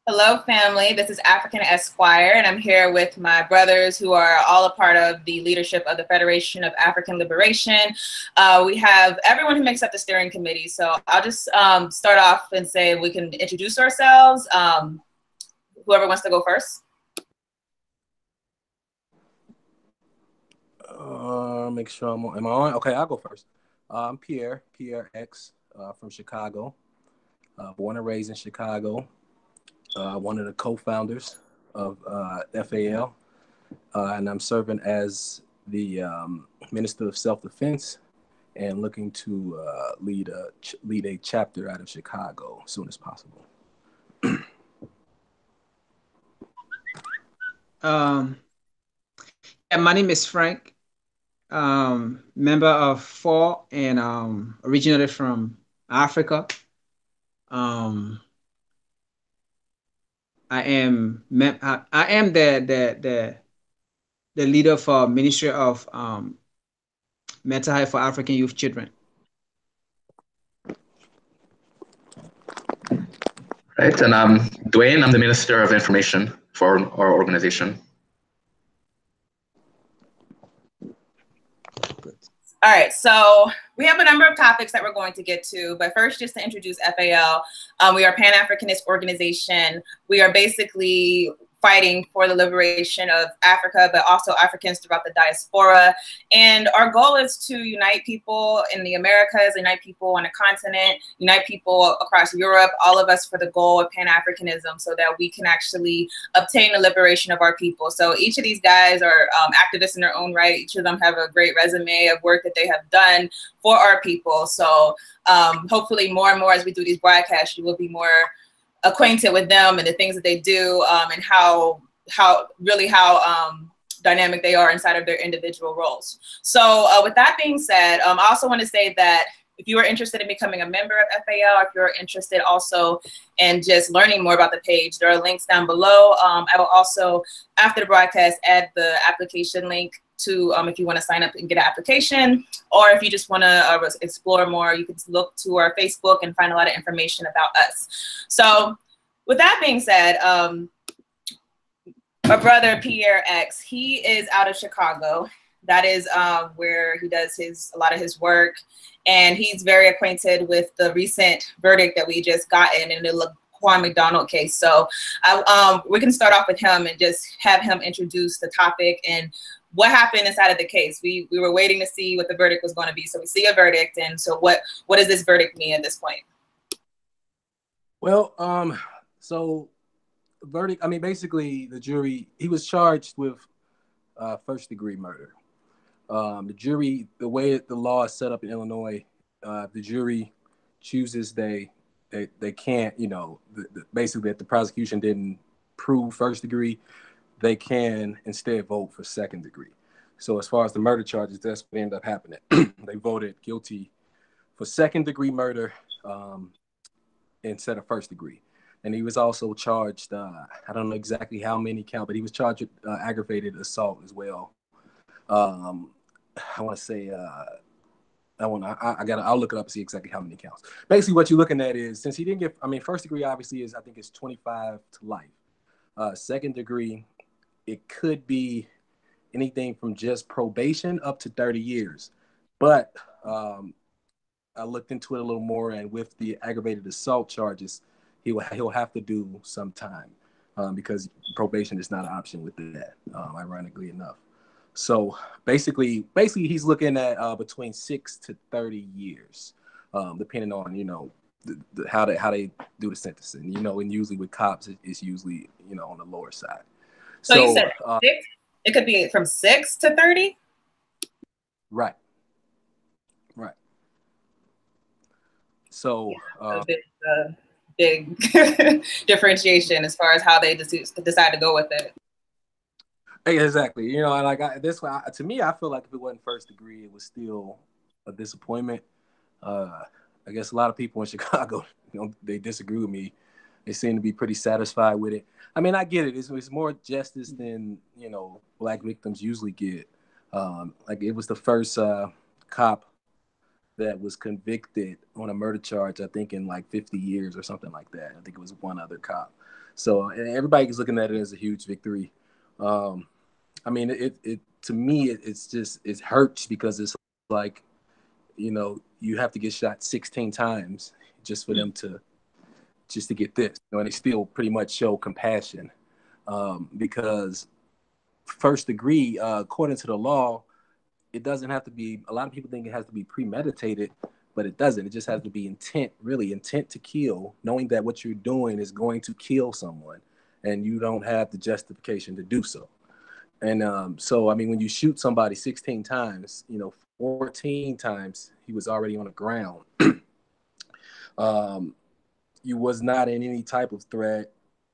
Hello, family. This is African Esquire, and I'm here with my brothers who are all a part of the leadership of the Federation of African Liberation. We have everyone who makes up the steering committee. So I'll just start off and say we can introduce ourselves. Whoever wants to go first. Make sure am I on? Okay, I'll go first. I'm Pierre X from Chicago, born and raised in Chicago. One of the co-founders of FAL, and I'm serving as the Minister of Self-Defense and looking to lead a chapter out of Chicago as soon as possible. My name is Frank, member of FAL and originated from Africa. I am the leader for Ministry of Mental Health for African Youth Children. Right, and I'm Dwayne. I'm the Minister of Information for our organization. All right, so we have a number of topics that we're going to get to, but first, just to introduce FAL, we are a Pan-Africanist organization. We are basically fighting for the liberation of Africa, but also Africans throughout the diaspora. And our goal is to unite people in the Americas, unite people on a continent, unite people across Europe, all of us for the goal of Pan-Africanism so that we can actually obtain the liberation of our people. So each of these guys are activists in their own right. Each of them have a great resume of work that they have done for our people. So hopefully more and more as we do these broadcasts, you will be more acquainted with them and the things that they do and how dynamic they are inside of their individual roles. So with that being said, I also want to say that if you are interested in becoming a member of FAL, if you're interested also in just learning more about the page, there are links down below. I will also, after the broadcast, add the application link to if you want to sign up and get an application, or if you just want to explore more, you can look to our Facebook and find a lot of information about us. So with that being said, my brother Pierre X, he is out of Chicago. That is where he does a lot of his work, and he's very acquainted with the recent verdict that we just gotten in the Laquan McDonald case. So we can start off with him and just have him introduce the topic and what happened inside of the case. We were waiting to see what the verdict was going to be. So we see a verdict, and so what does this verdict mean at this point? Well, so the verdict, I mean, basically the jury, he was charged with first-degree murder. The jury, the way the law is set up in Illinois, the jury chooses they can't, basically if the prosecution didn't prove first degree, they can instead vote for second degree. So as far as the murder charges, that's what ended up happening. They voted guilty for second degree murder instead of first degree. And he was also charged, I don't know exactly how many count, but he was charged with aggravated assault as well. I want to say, I'll look it up and see exactly how many counts. Basically what you're looking at is, since he didn't get, first degree obviously is, I think it's 25 to life. Second degree, it could be anything from just probation up to 30 years. But I looked into it a little more, and with the aggravated assault charges, he'll have to do some time because probation is not an option with that, ironically enough. So basically he's looking at between 6 to 30 years, depending on, how they do the sentencing, and usually with cops, it's usually, on the lower side. So you said 6? It could be from 6 to 30? Right. So big differentiation as far as how they decide to go with it. Exactly. To me, I feel like if it wasn't first degree, it was still a disappointment. I guess a lot of people in Chicago, they disagree with me. They seem to be pretty satisfied with it. I get it. It's more justice than, Black victims usually get. It was the first cop that was convicted on a murder charge, I think in like 50 years or something like that. I think it was one other cop. So and everybody is looking at it as a huge victory. I mean, it to me, it's just, it hurts because it's like, you have to get shot 16 times just for them to, just to get this, and they still pretty much show compassion, because first degree, according to the law, it doesn't have to be, a lot of people think it has to be premeditated, but it doesn't. It just has to be intent, really intent to kill, knowing that what you're doing is going to kill someone and you don't have the justification to do so. And so, I mean, when you shoot somebody 16 times, 14 times he was already on the ground. You was not in any type of threat.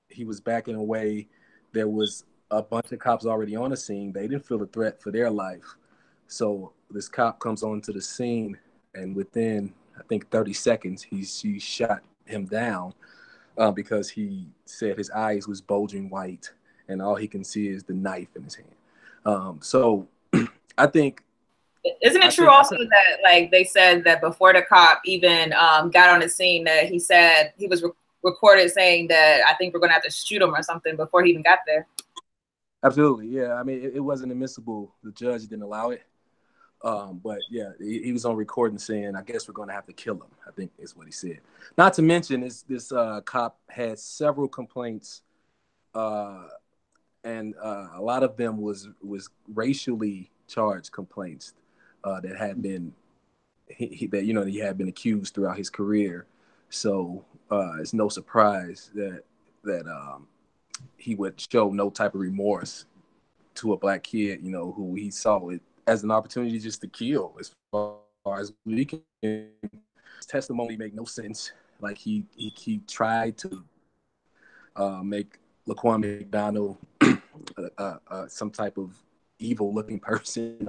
He was backing away. There was a bunch of cops already on the scene. They didn't feel a threat for their life. So this cop comes onto the scene, and within, I think, 30 seconds, he shot him down because he said his eyes was bulging white, and all he can see is the knife in his hand. So I think... Isn't it true also that, like, they said that before the cop even got on the scene, that he said he was recorded saying that, I think we're going to have to shoot him or something before he even got there? Absolutely, yeah. I mean, it wasn't admissible. The judge didn't allow it. But yeah, he was on recording saying, I guess we're going to have to kill him, I think is what he said. Not to mention, this cop had several complaints, and a lot of them was racially charged complaints that had been, he had been accused throughout his career. So it's no surprise that he would show no type of remorse to a black kid, who he saw it as an opportunity just to kill. As far as we can, his testimony make no sense. Like he tried to make Laquan McDonald some type of evil-looking person,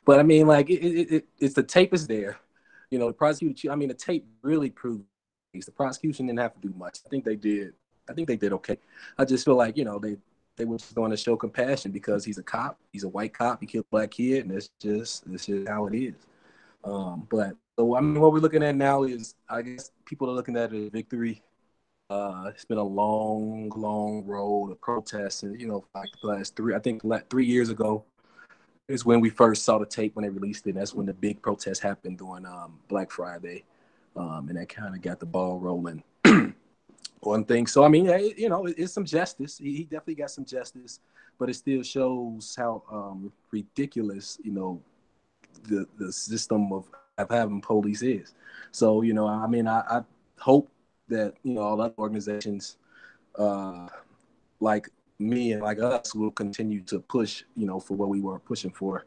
But I mean, like it's the tape is there, The prosecutor. I mean, the tape really proved the prosecution didn't have to do much. I think they did okay. I just feel like they were just going to show compassion because he's a cop. He's a white cop. He killed a black kid, and that's just how it is. But so I mean, what we're looking at now is, I guess people are looking at a victory. It's been a long road of protests, and like the last 3 years ago is when we first saw the tape when they released it. And that's when the big protest happened during Black Friday, and that kind of got the ball rolling. One thing. So I mean, it's some justice. He definitely got some justice, but it still shows how ridiculous the system of having police is. So I mean, I hope that all other organizations like me and like us will continue to push for what we were pushing for,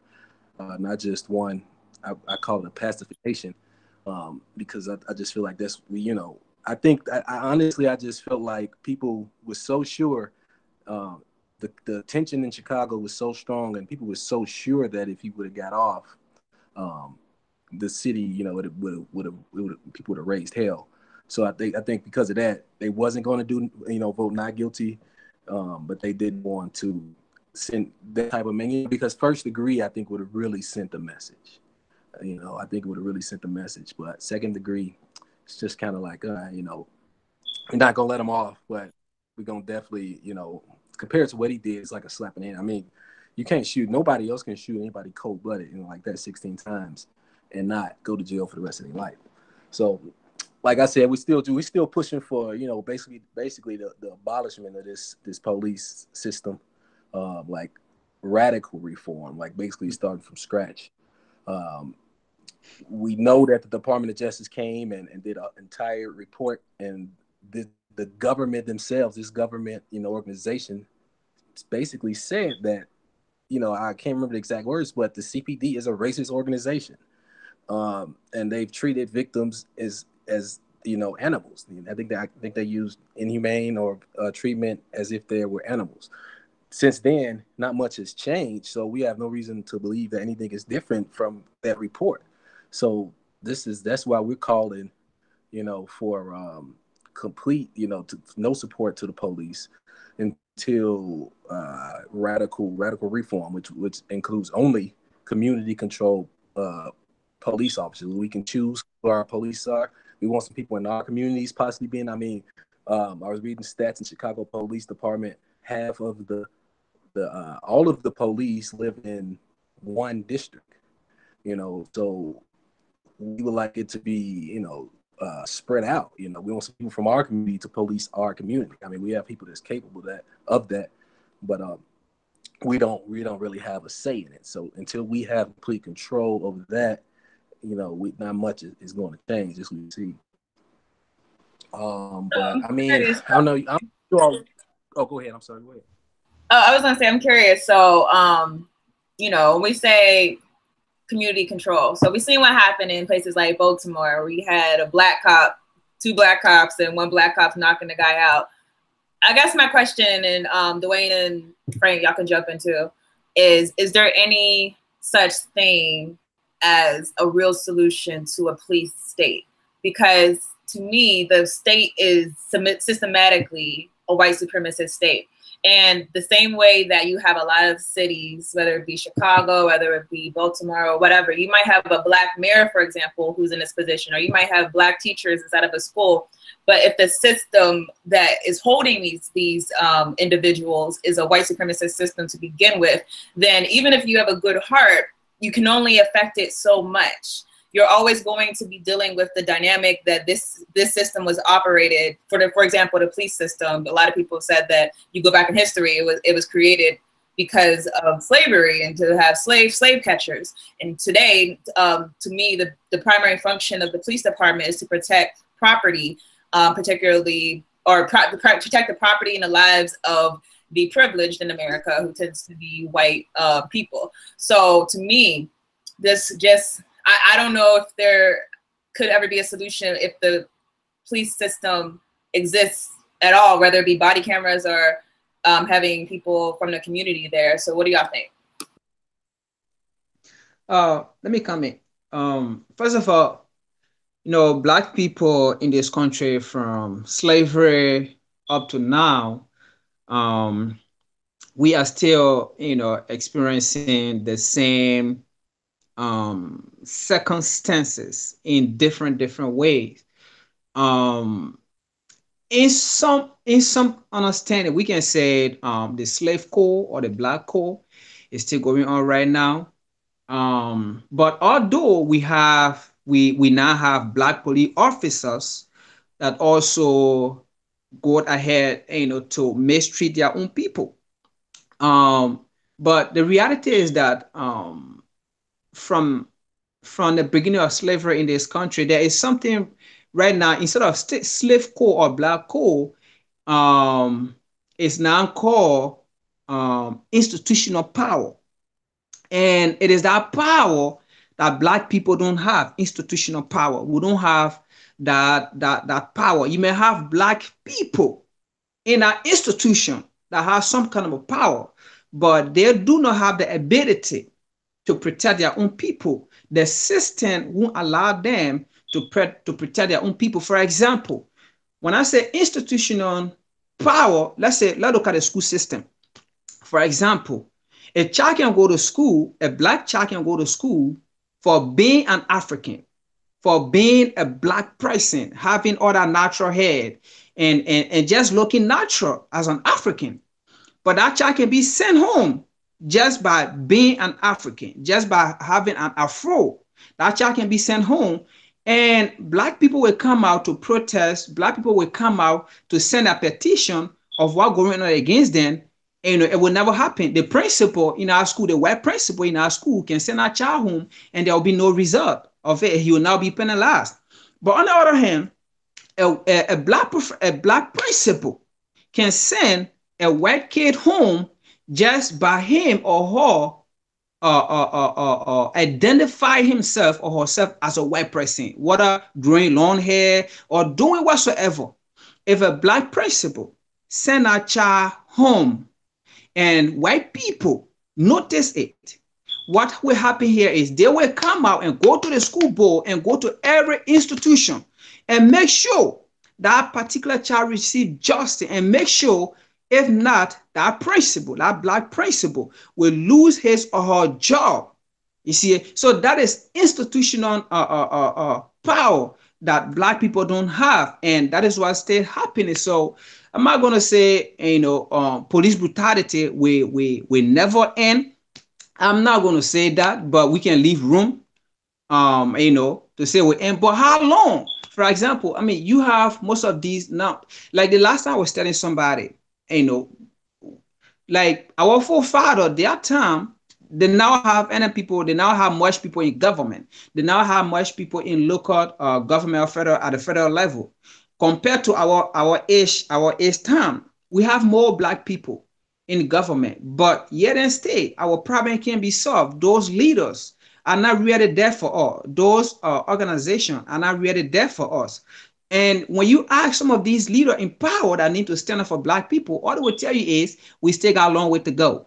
not just one. I call it a pacification, because I just feel like that's I think I honestly, I just felt like people were so sure, the tension in Chicago was so strong, and people were so sure that if he would have got off, the city, people would have raised hell. So I think because of that, they wasn't going to do, vote not guilty, but they didn't want to send that type of menu, because first degree, I think, would have really sent the message. I think it would have really sent the message, but second degree, it's just kind of like, we're not going to let him off, but we're going to definitely, compared to what he did, it's like a slap in the hand. I mean, you can't shoot, nobody else can shoot anybody cold-blooded, like that 16 times and not go to jail for the rest of their life. So, like I said, we're still pushing for, basically the abolishment of this police system, like radical reform, like basically starting from scratch. We know that the Department of Justice came and did an entire report, and the government themselves, this government, organization, basically said that, I can't remember the exact words, but the CPD is a racist organization, and they've treated victims as animals. I think they used inhumane or treatment as if they were animals. Since then, not much has changed, so we have no reason to believe that anything is different from that report. So that's why we're calling, for complete, no support to the police until radical reform, which includes only community controlled police officers. We can choose who our police are. We want some people in our communities possibly being, I was reading stats in Chicago Police Department. Half of all of the police live in one district. So we would like it to be, spread out. We want some people from our community to police our community. I mean, we have people that's capable of that, but we don't really have a say in it. So until we have complete control over that, not much is going to change, as we see. But I mean, I don't know. I'm sure. Oh, go ahead. I'm sorry. Go ahead. Oh, I was gonna say, I'm curious. So, when we say community control, so we've seen what happened in places like Baltimore. We had a black cop, 2 black cops, and 1 black cop knocking the guy out. I guess my question, and Dwayne and Frank, y'all can jump into, is there any such thing as a real solution to a police state? Because to me, the state is systematically a white supremacist state. And the same way that you have a lot of cities, whether it be Chicago, whether it be Baltimore or whatever, you might have a black mayor, for example, who's in this position, or you might have black teachers inside of a school. But if the system that is holding these individuals is a white supremacist system to begin with, then even if you have a good heart, you can only affect it so much. You're always going to be dealing with the dynamic that this system was operated for example, the police system. A lot of people said that you go back in history, it was created because of slavery and to have slave catchers. And today, to me, the primary function of the police department is to protect property, particularly, or protect the property and the lives of the privileged in America, who tends to be white people. So to me, I don't know if there could ever be a solution if the police system exists at all, whether it be body cameras or having people from the community there. So what do y'all think? Let me comment. First of all, Black people in this country from slavery up to now, we are still, experiencing the same circumstances in different ways. In some understanding, we can say the slave code or the black code is still going on right now. But although we now have black police officers that also go ahead, to mistreat their own people. But the reality is that from the beginning of slavery in this country, there is something right now, instead of slave code or black code, it's now called institutional power. And it is that power that Black people don't have, institutional power. We don't have that power. You may have Black people in an institution that have some kind of a power, but they do not have the ability to protect their own people. The system won't allow them to protect their own people. For example, when I say institutional power, let's look at the school system. For example, a child can go to school, a Black child can go to school for being an African, for being a Black person, having all that natural hair and just looking natural as an African. But that child can be sent home just by being an African, just by having an afro. That child can be sent home, and Black people will come out to protest. Black people will come out to send a petition of what's going on against them. And it will never happen. The principal in our school, the white principal in our school, can send our child home and there will be no result of it. He will now be penalized. But on the other hand, a black principal can send a white kid home just by him or her identify himself or herself as a white person, whether growing long hair or doing whatsoever. If a Black principal send our child home and white people notice it, what will happen here is they will come out and go to the school board and go to every institution and make sure that particular child receives justice, and make sure, if not, that principal, that Black principal, will lose his or her job. You see, so that is institutional power that Black people don't have, and that is what still happening. So I'm not gonna say, police brutality we never end. I'm not gonna say that, but we can leave room, to say we end. But how long? For example, I mean, you have most of these now. Like the last time I was telling somebody, you know, like our forefather, their time, they now have any people, they now have much people in government. They now have much people in local government or federal at the federal level. Compared to our age time, we have more Black people in government, but yet and still, our problem can be solved. Those leaders are not really there for us. Those organizations are not really there for us. And when you ask some of these leaders in power that need to stand up for Black people, all they will tell you is we still got a long way to go.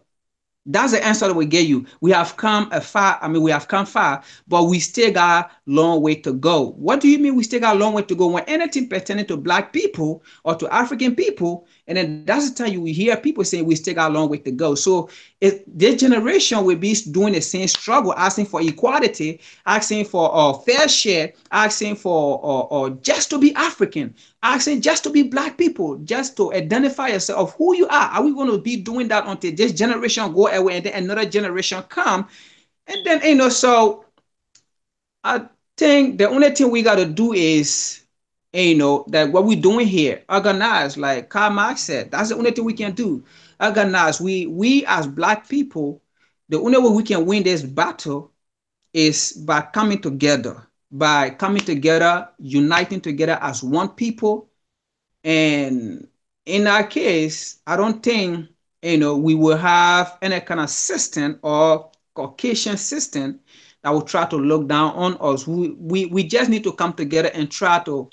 That's the answer that we give you. We have come far. I mean, we have come far, but we still got a long way to go. What do you mean we still got a long way to go? When anything pertaining to Black people or to African people, and then that's the time you will hear people saying we still got a long way to go. So this generation will be doing the same struggle, asking for equality, asking for a fair share, asking for just to be African, asking just to be Black people, just to identify yourself of who you are. Are we going to be doing that until this generation go away and then another generation come? And then, so I think the only thing we got to do is, that what we're doing here, organize, like Karl Marx said, that's the only thing we can do. Organize. We as Black people, the only way we can win this battle is by coming together, uniting together as one people. And in our case, I don't think, we will have any kind of system or Caucasian system that will try to look down on us. We just need to come together and try to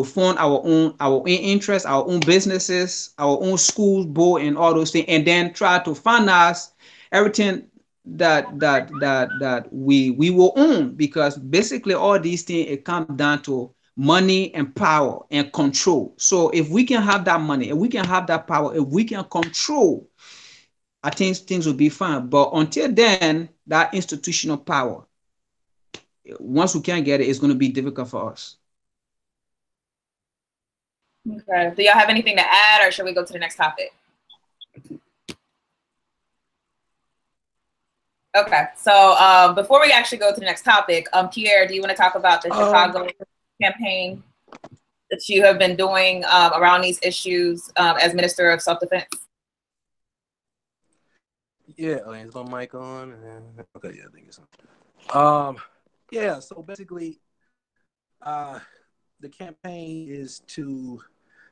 fund our own interests, our own businesses, our own schools, board, and all those things, and then try to finance everything that we will own, because basically all these things, it comes down to money and power and control. So if we can have that money, if we can have that power, if we can control, I think things will be fine. But until then, that institutional power, once we can't get it, it's going to be difficult for us. Okay. Do y'all have anything to add, or should we go to the next topic? Okay. So before we actually go to the next topic, Pierre, do you want to talk about the Chicago campaign that you have been doing around these issues as Minister of Self-Defense? Yeah, is my mic on? Okay, yeah, I think it's on. Yeah, so basically, the campaign is to,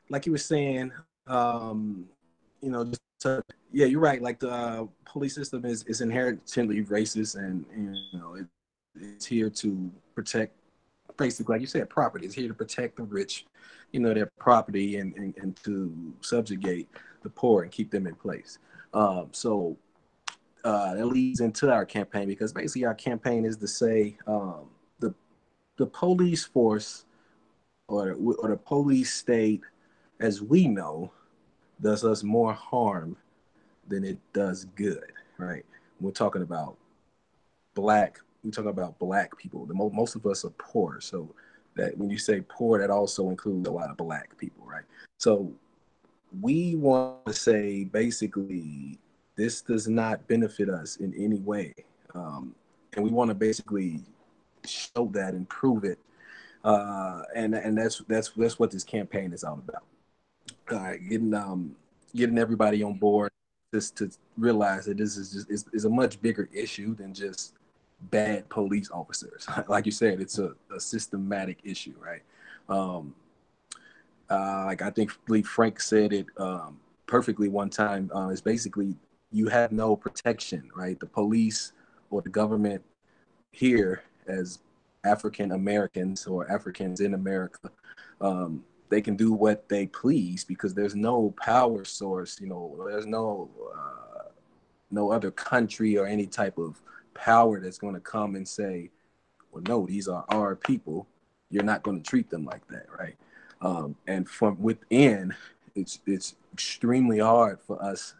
like you were saying, just to, yeah, you're right. Like the police system is inherently racist, and it's here to protect, basically, like you said, property. It's here to protect the rich, their property, and to subjugate the poor and keep them in place. So that leads into our campaign, because basically our campaign is to say the police force or the police state, as we know, does us more harm than it does good, right? We're talking about Black people. Most of us are poor, so that when you say poor, that also includes a lot of Black people, right? So we want to say, basically, this does not benefit us in any way, and we want to basically show that and prove it, and that's what this campaign is all about. Getting everybody on board, just to realize that this is a much bigger issue than just bad police officers. Like you said, it's a systematic issue, right? Like I believe Frank said it perfectly one time. It's basically, you have no protection, right? The police or the government here, as African Americans or Africans in America, they can do what they please because there's no power source. There's no other country or any type of power that's going to come and say, well, no, these are our people. You're not going to treat them like that, right? And from within, it's extremely hard for us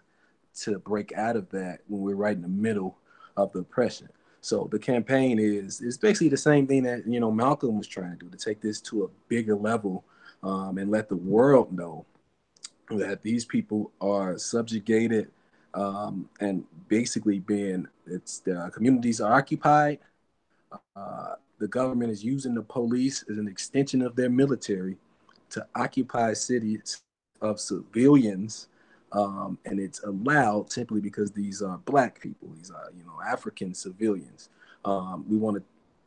to break out of that when we're right in the middle of the oppression. So the campaign is basically the same thing that, you know, Malcolm was trying to do, to take this to a bigger level, and let the world know that these people are subjugated, and basically the communities are occupied. The government is using the police as an extension of their military to occupy cities of civilians, and it's allowed simply because these are Black people, these are, you know, African civilians. We want to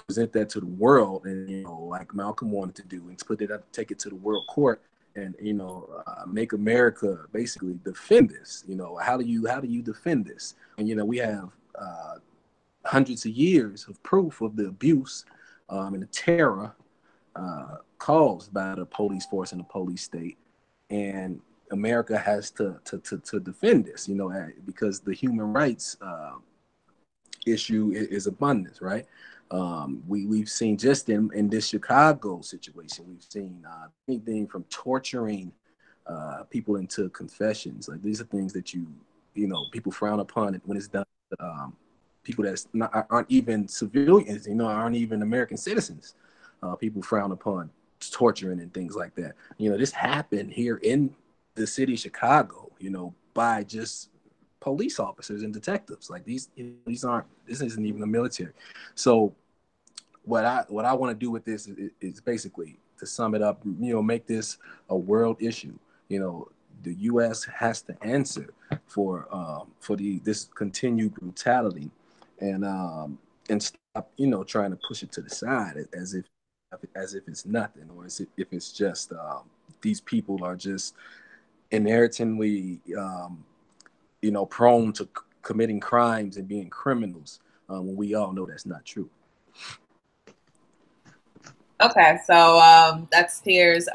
present that to the world, and, you know, like Malcolm wanted to do, and take it to the world court, and, you know, make America basically defend this. You know, how do you defend this? And, you know, we have hundreds of years of proof of the abuse and the terror caused by the police force and the police state, and America has to defend this, you know, because the human rights issue is abundance, right? We've seen just in this Chicago situation, we've seen anything from torturing people into confessions. Like, these are things that you know, people frown upon it when it's done. People that aren't even civilians, you know, aren't even American citizens. People frown upon torturing and things like that. You know, this happened here in the city of Chicago, you know, by just police officers and detectives. Like, this isn't even the military. So what I want to do with this is basically, to sum it up, you know, make this a world issue. You know, the U.S. has to answer for this continued brutality, and stop, you know, trying to push it to the side as if it's nothing, or as if it's just these people are just inherently, you know, prone to committing crimes and being criminals, when we all know that's not true. Okay, so that's Pierre's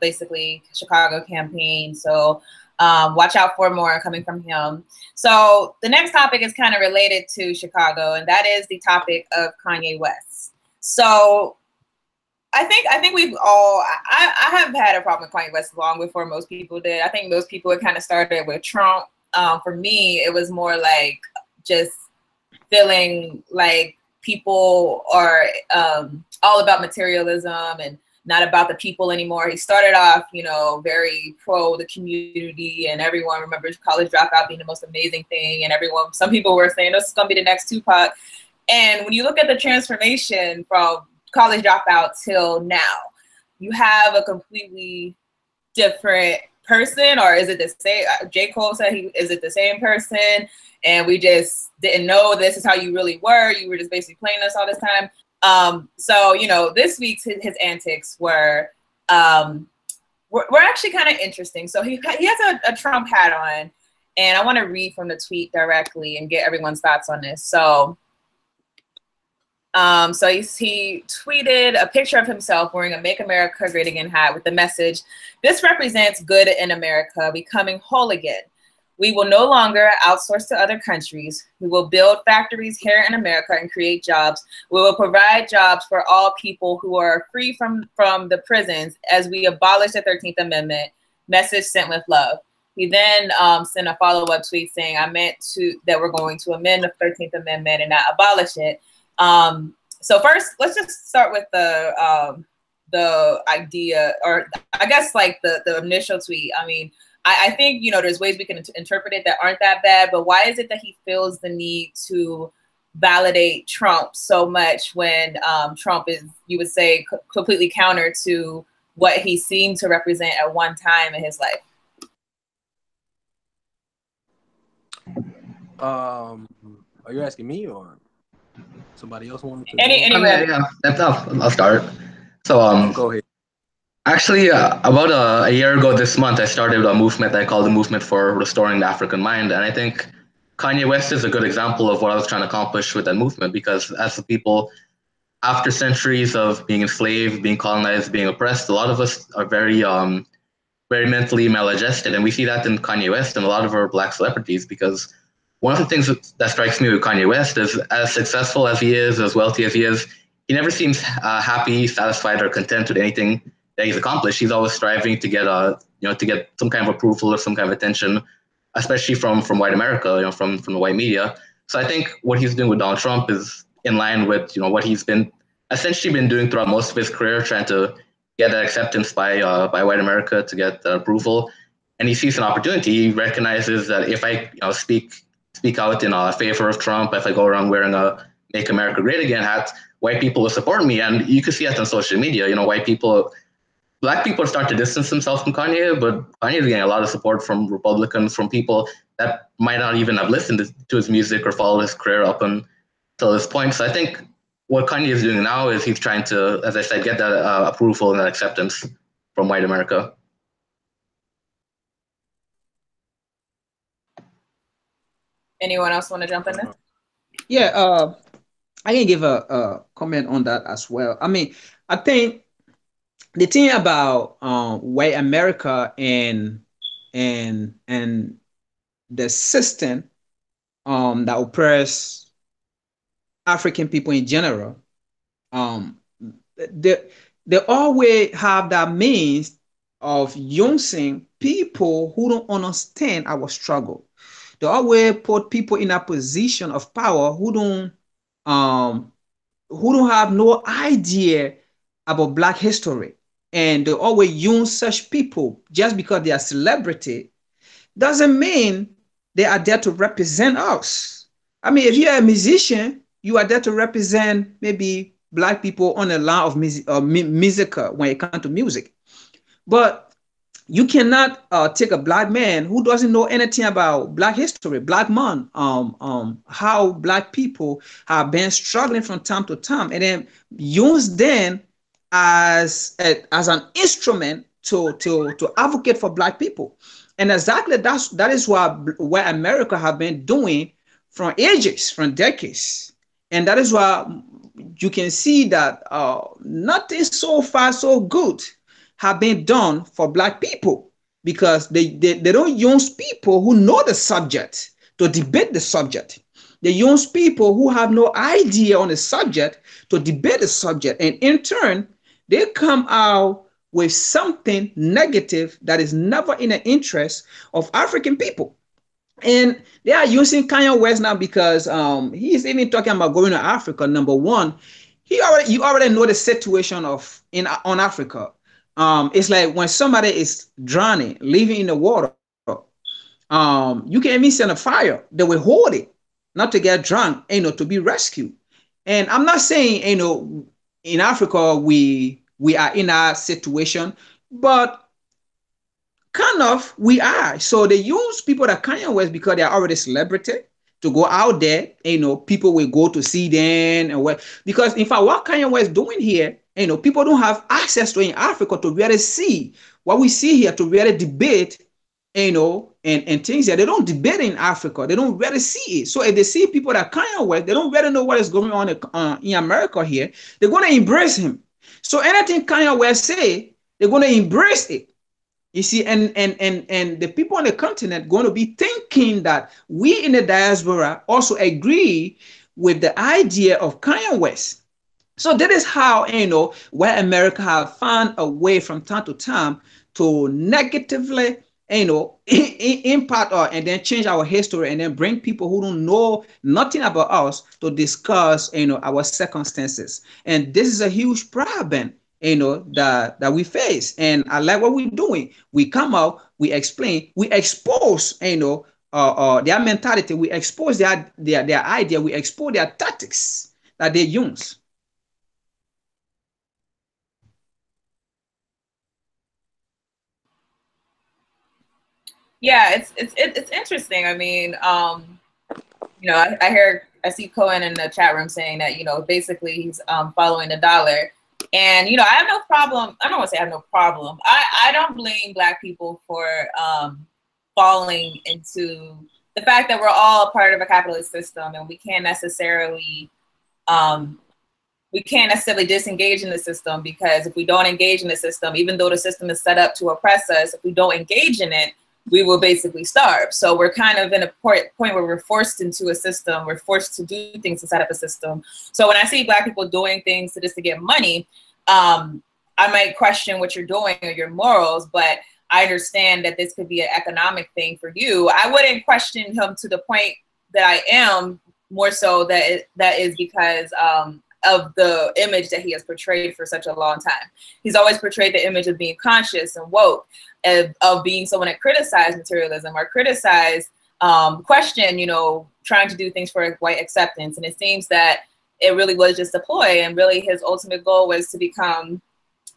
basically Chicago campaign. So watch out for more coming from him. So the next topic is kind of related to Chicago, and that is the topic of Kanye West. So I think we've all, I have had a problem with Kanye West long before most people did. I think most people, it kind of started with Trump. For me, it was more like just feeling like people are all about materialism and not about the people anymore. He started off, you know, very pro the community, and everyone remembers College Dropout being the most amazing thing. And some people were saying this is going to be the next Tupac. And when you look at the transformation from College Dropout till now, you have a completely different person. Or is it the same? J. Cole said, is it the same person? And we just didn't know this is how you really were. You were just basically playing us all this time. So, you know, this week's his antics were actually kind of interesting. So he has a Trump hat on, and I want to read from the tweet directly and get everyone's thoughts on this. So, he tweeted a picture of himself wearing a Make America Great Again hat with the message, "This represents good in America, becoming whole again. We will no longer outsource to other countries. We will build factories here in America and create jobs. We will provide jobs for all people who are free from the prisons as we abolish the 13th Amendment. Message sent with love." He then sent a follow-up tweet saying, "I meant that we're going to amend the 13th Amendment and not abolish it." So first, let's just start with the idea, or I guess like the initial tweet. I mean, I think, you know, there's ways we can interpret it that aren't that bad, but why is it that he feels the need to validate Trump so much when Trump is, you would say, completely counter to what he seemed to represent at one time in his life? Are you asking me or somebody else wanted to? Anyway. I'll start. So go ahead. Actually, about a year ago this month, I started a movement I call the Movement for Restoring the African Mind. And I think Kanye West is a good example of what I was trying to accomplish with that movement, because as the people, after centuries of being enslaved, being colonized, being oppressed, a lot of us are very mentally maladjusted. And we see that in Kanye West and a lot of our Black celebrities, because one of the things that strikes me with Kanye West is, as successful as he is, as wealthy as he is, he never seems happy, satisfied, or content with anything that he's accomplished. He's always striving to get to get some kind of approval or some kind of attention, especially from white America, from the white media. So I think what he's doing with Donald Trump is in line with what he's been essentially been doing throughout most of his career, trying to get that acceptance by white America, to get the approval. And he sees an opportunity. He recognizes that if I speak out in favor of Trump, if I go around wearing a "Make America Great Again" hat, white people will support me. And you can see that on social media. Black people start to distance themselves from Kanye, but Kanye is getting a lot of support from Republicans, from people that might not even have listened to his music or followed his career up until this point. So I think what Kanye is doing now is he's trying to, as I said, get that approval and that acceptance from white America. Anyone else want to jump in there? Yeah, I can give a comment on that as well. I mean, I think the thing about white America and the system that oppress African people in general, they always have that means of using people who don't understand our struggle. They always put people in a position of power who don't have no idea about Black history. And they always use such people just because they are celebrity doesn't mean they are there to represent us. I mean, if you're a musician, you are there to represent maybe Black people on the line of music when it comes to music. But you cannot take a Black man who doesn't know anything about Black history, Black man, how Black people have been struggling from time to time, and then use them as an instrument to advocate for Black people. And exactly that is what America have been doing from ages, from decades. And that is why you can see that nothing so far so good have been done for Black people, because they don't use people who know the subject to debate the subject. They use people who have no idea on the subject to debate the subject. And in turn, they come out with something negative that is never in the interest of African people. And they are using Kanye West now because he's even talking about going to Africa. Number one, you already know the situation on Africa. It's like when somebody is drowning, living in the water, you can even send a fire. They will hold it, not to get drunk, to be rescued. And I'm not saying, in Africa we are in a situation, but kind of we are. So they use people that Kanye West because they are already celebrity to go out there. People will go to see them and what. Because in fact, what Kanye West doing here, people don't have access to in Africa to really see what we see here, to really debate, and things that they don't debate in Africa. They don't really see it. So if they see people that Kanye West, they don't really know what is going on in America here. They're going to embrace him. So anything Kanye West say, they're going to embrace it. You see, and the people on the continent going to be thinking that we in the diaspora also agree with the idea of Kanye West. So that is how, where America have found a way from time to time to negatively, impact and then change our history, and then bring people who don't know nothing about us to discuss, our circumstances. And this is a huge problem, that we face. And I like what we're doing. We come out, we explain, we expose, their mentality, we expose their idea, we expose their tactics that they use. Yeah, it's interesting. I mean, I see Cohen in the chat room saying that, basically he's following the dollar. And, I have no problem. I don't want to say I have no problem. I don't blame Black people for falling into the fact that we're all a part of a capitalist system, and we can't necessarily disengage in the system, because if we don't engage in the system, even though the system is set up to oppress us, if we don't engage in it, we will basically starve. So we're kind of in a point where we're forced into a system. We're forced to do things to set up a system. So when I see Black people doing things just to get money, I might question what you're doing or your morals, but I understand that this could be an economic thing for you. I wouldn't question him to the point that I am more so that is because of the image that he has portrayed for such a long time. He's always portrayed the image of being conscious and woke, of being someone that criticized materialism or criticized, question, you know, trying to do things for white acceptance. And it seems that it really was just a ploy, and really his ultimate goal was to become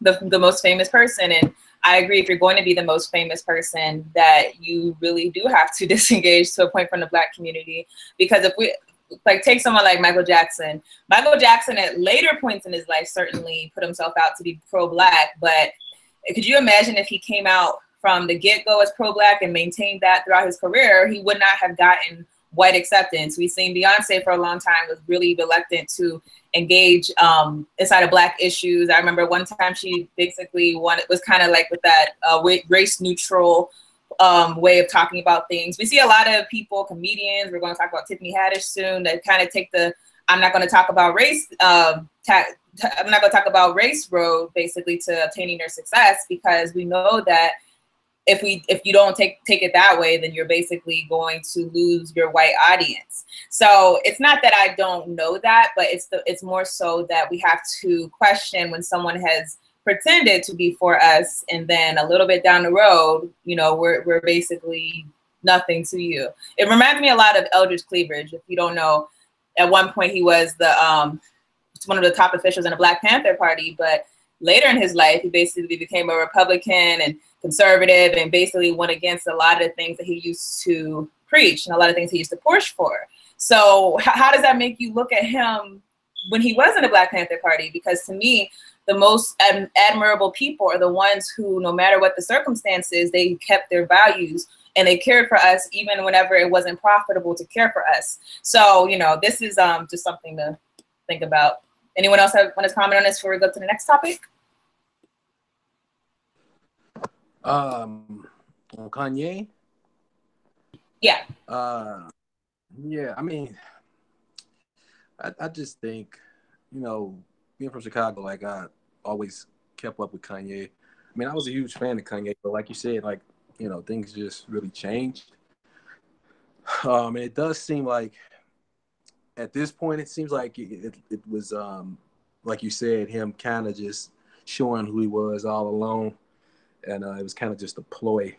the most famous person. And I agree, if you're going to be the most famous person, that you really do have to disengage to a point from the Black community. Because if we, like, take someone like Michael Jackson. Michael Jackson at later points in his life certainly put himself out to be pro-Black, but could you imagine if he came out from the get-go as pro-Black and maintained that throughout his career? He would not have gotten white acceptance. We've seen Beyonce for a long time was really reluctant to engage inside of Black issues. I remember one time she basically was kind of like with that race neutral way of talking about things. We see a lot of people, comedians, we're going to talk about Tiffany Haddish soon, that kind of take the I'm not going to talk about race I'm not going to talk about race road basically to obtaining their success, because we know that if you don't take it that way, then you're basically going to lose your white audience. So it's not that I don't know that, but it's more so that we have to question when someone has pretended to be for us, and then a little bit down the road, you know, we're basically nothing to you. It reminds me a lot of Eldridge Cleaver. If you don't know, at one point he was one of the top officials in the Black Panther Party, but later in his life, he basically became a Republican and conservative, and basically went against a lot of the things that he used to preach and a lot of things he used to push for. So how does that make you look at him when he was in the Black Panther Party? Because to me, the most admirable people are the ones who, no matter what the circumstances, they kept their values and they cared for us even whenever it wasn't profitable to care for us. So, you know, this is just something to think about. Anyone else want to comment on this before we go to the next topic? On Kanye? Yeah. Yeah, I mean, I just think, you know, being from Chicago, like, I always kept up with Kanye. I mean, I was a huge fan of Kanye, but like you said, like, you know, things just really changed. And it does seem like at this point, it seems like it was, like you said, him kind of just showing who he was all alone. And it was kind of just a ploy.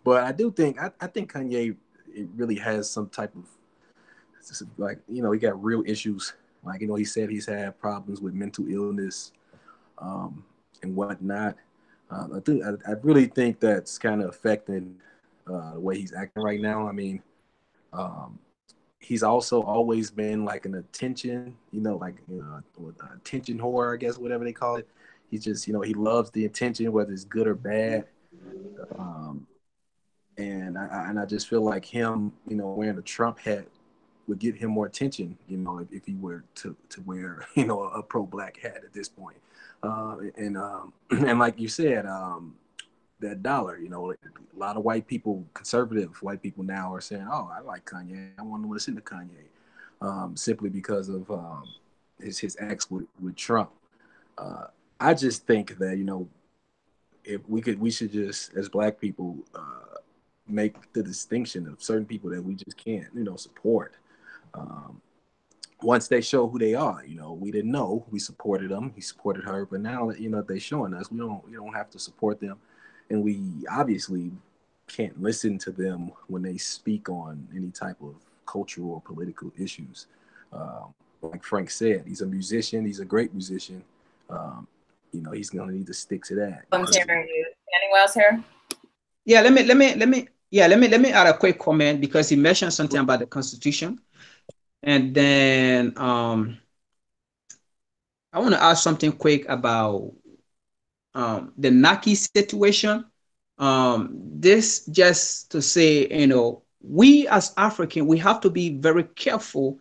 But I do think, I think Kanye, it really has some type of, like, you know, he got real issues. Like, you know, he said he's had problems with mental illness and whatnot. I really think that's kind of affecting the way he's acting right now. I mean, he's also always been like an attention, you know, like, attention whore, I guess, whatever they call it. He's just, you know, he loves the attention, whether it's good or bad. And I just feel like him, you know, wearing a Trump hat would get him more attention, you know, if he were to wear, you know, a pro-Black hat at this point. And like you said, that dollar, you know, a lot of white people, conservative white people now are saying, oh, I like Kanye. I want to listen to Kanye, simply because of his acts with Trump. I just think that, you know, if we should just, as Black people, make the distinction of certain people that we just can't, you know, support. Once they show who they are, you know, we didn't know, we supported them, he supported her, but now, you know, they're showing us we don't have to support them, and we obviously can't listen to them when they speak on any type of cultural or political issues. Like Frank said, he's a musician, he's a great musician. You know, he's gonna need to stick to that. I'm hearing you. Anyone else here? Yeah, let me add a quick comment, because he mentioned something about the Constitution. And then I want to ask something quick about the Naki situation. This just to say, you know, we as African, we have to be very careful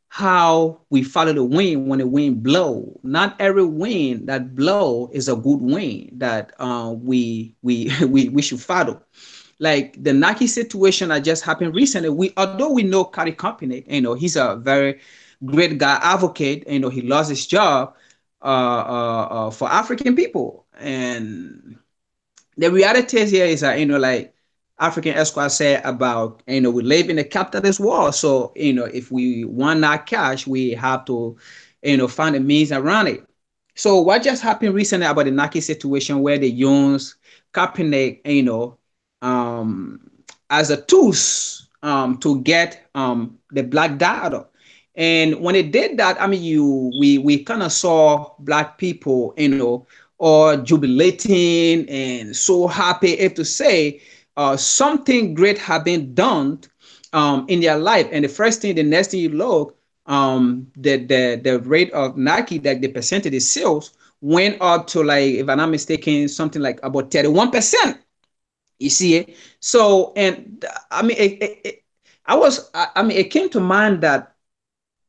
how we follow the wind when the wind blow. Not every wind that blow is a good wind that we should follow. Like the Nike situation that just happened recently, although we know Kari Company, you know, he's a very great guy, advocate, you know, he lost his job for African people. And the reality is here is that, you know, like, African Esquire said about, we live in a capitalist world. So, if we want our cash, we have to, find a means around it. So what just happened recently about the Nike situation where they use Kaepernick, as a tools to get the black data. And when they did that, I mean, we kind of saw black people, or jubilating and so happy if to say something great have been done in their life. And the next thing you look, the rate of Nike, like the percentage of sales went up to, like, if I'm not mistaken, something like about 31%. You see it? So, and I mean, it came to mind that,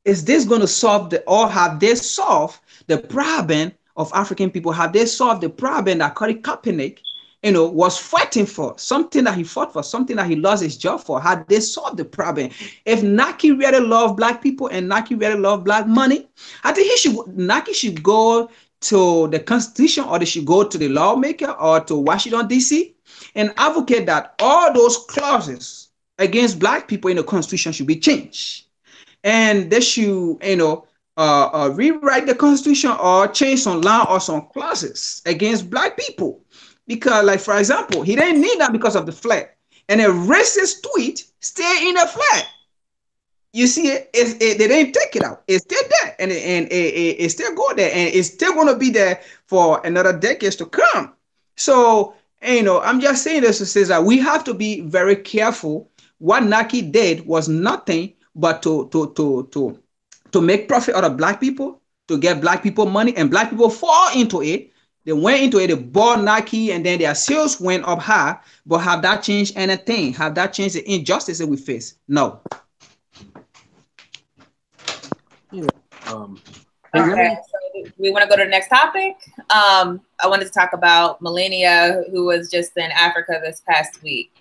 is this going to solve or have they solved the problem of African people? Have they solved the problem that Colin Kaepernick, was fighting for, something that he fought for, something that he lost his job for? Had they solved the problem? If Nike really love black people and Nike really love black money, I think Nike should go to the Constitution, or they should go to the lawmaker or to Washington, D.C., and advocate that all those clauses against black people in the Constitution should be changed. And they should, rewrite the Constitution or change some law or some clauses against black people. Because, like, for example, he didn't need that because of the flag. And a racist tweet stay in the flag. You see, they didn't take it out. It's still there, and it still go there, and it's still going to be there for another decades to come. So, I'm just saying this to say that we have to be very careful. What Nike did was nothing but to make profit out of black people, to get black people money, and black people fall into it. They went into it, they bought Nike, and then their sales went up high. But have that changed anything? Have that changed the injustice that we face? No. Yeah. Okay, so we want to go to the next topic. I wanted to talk about Melania, who was just in Africa this past week.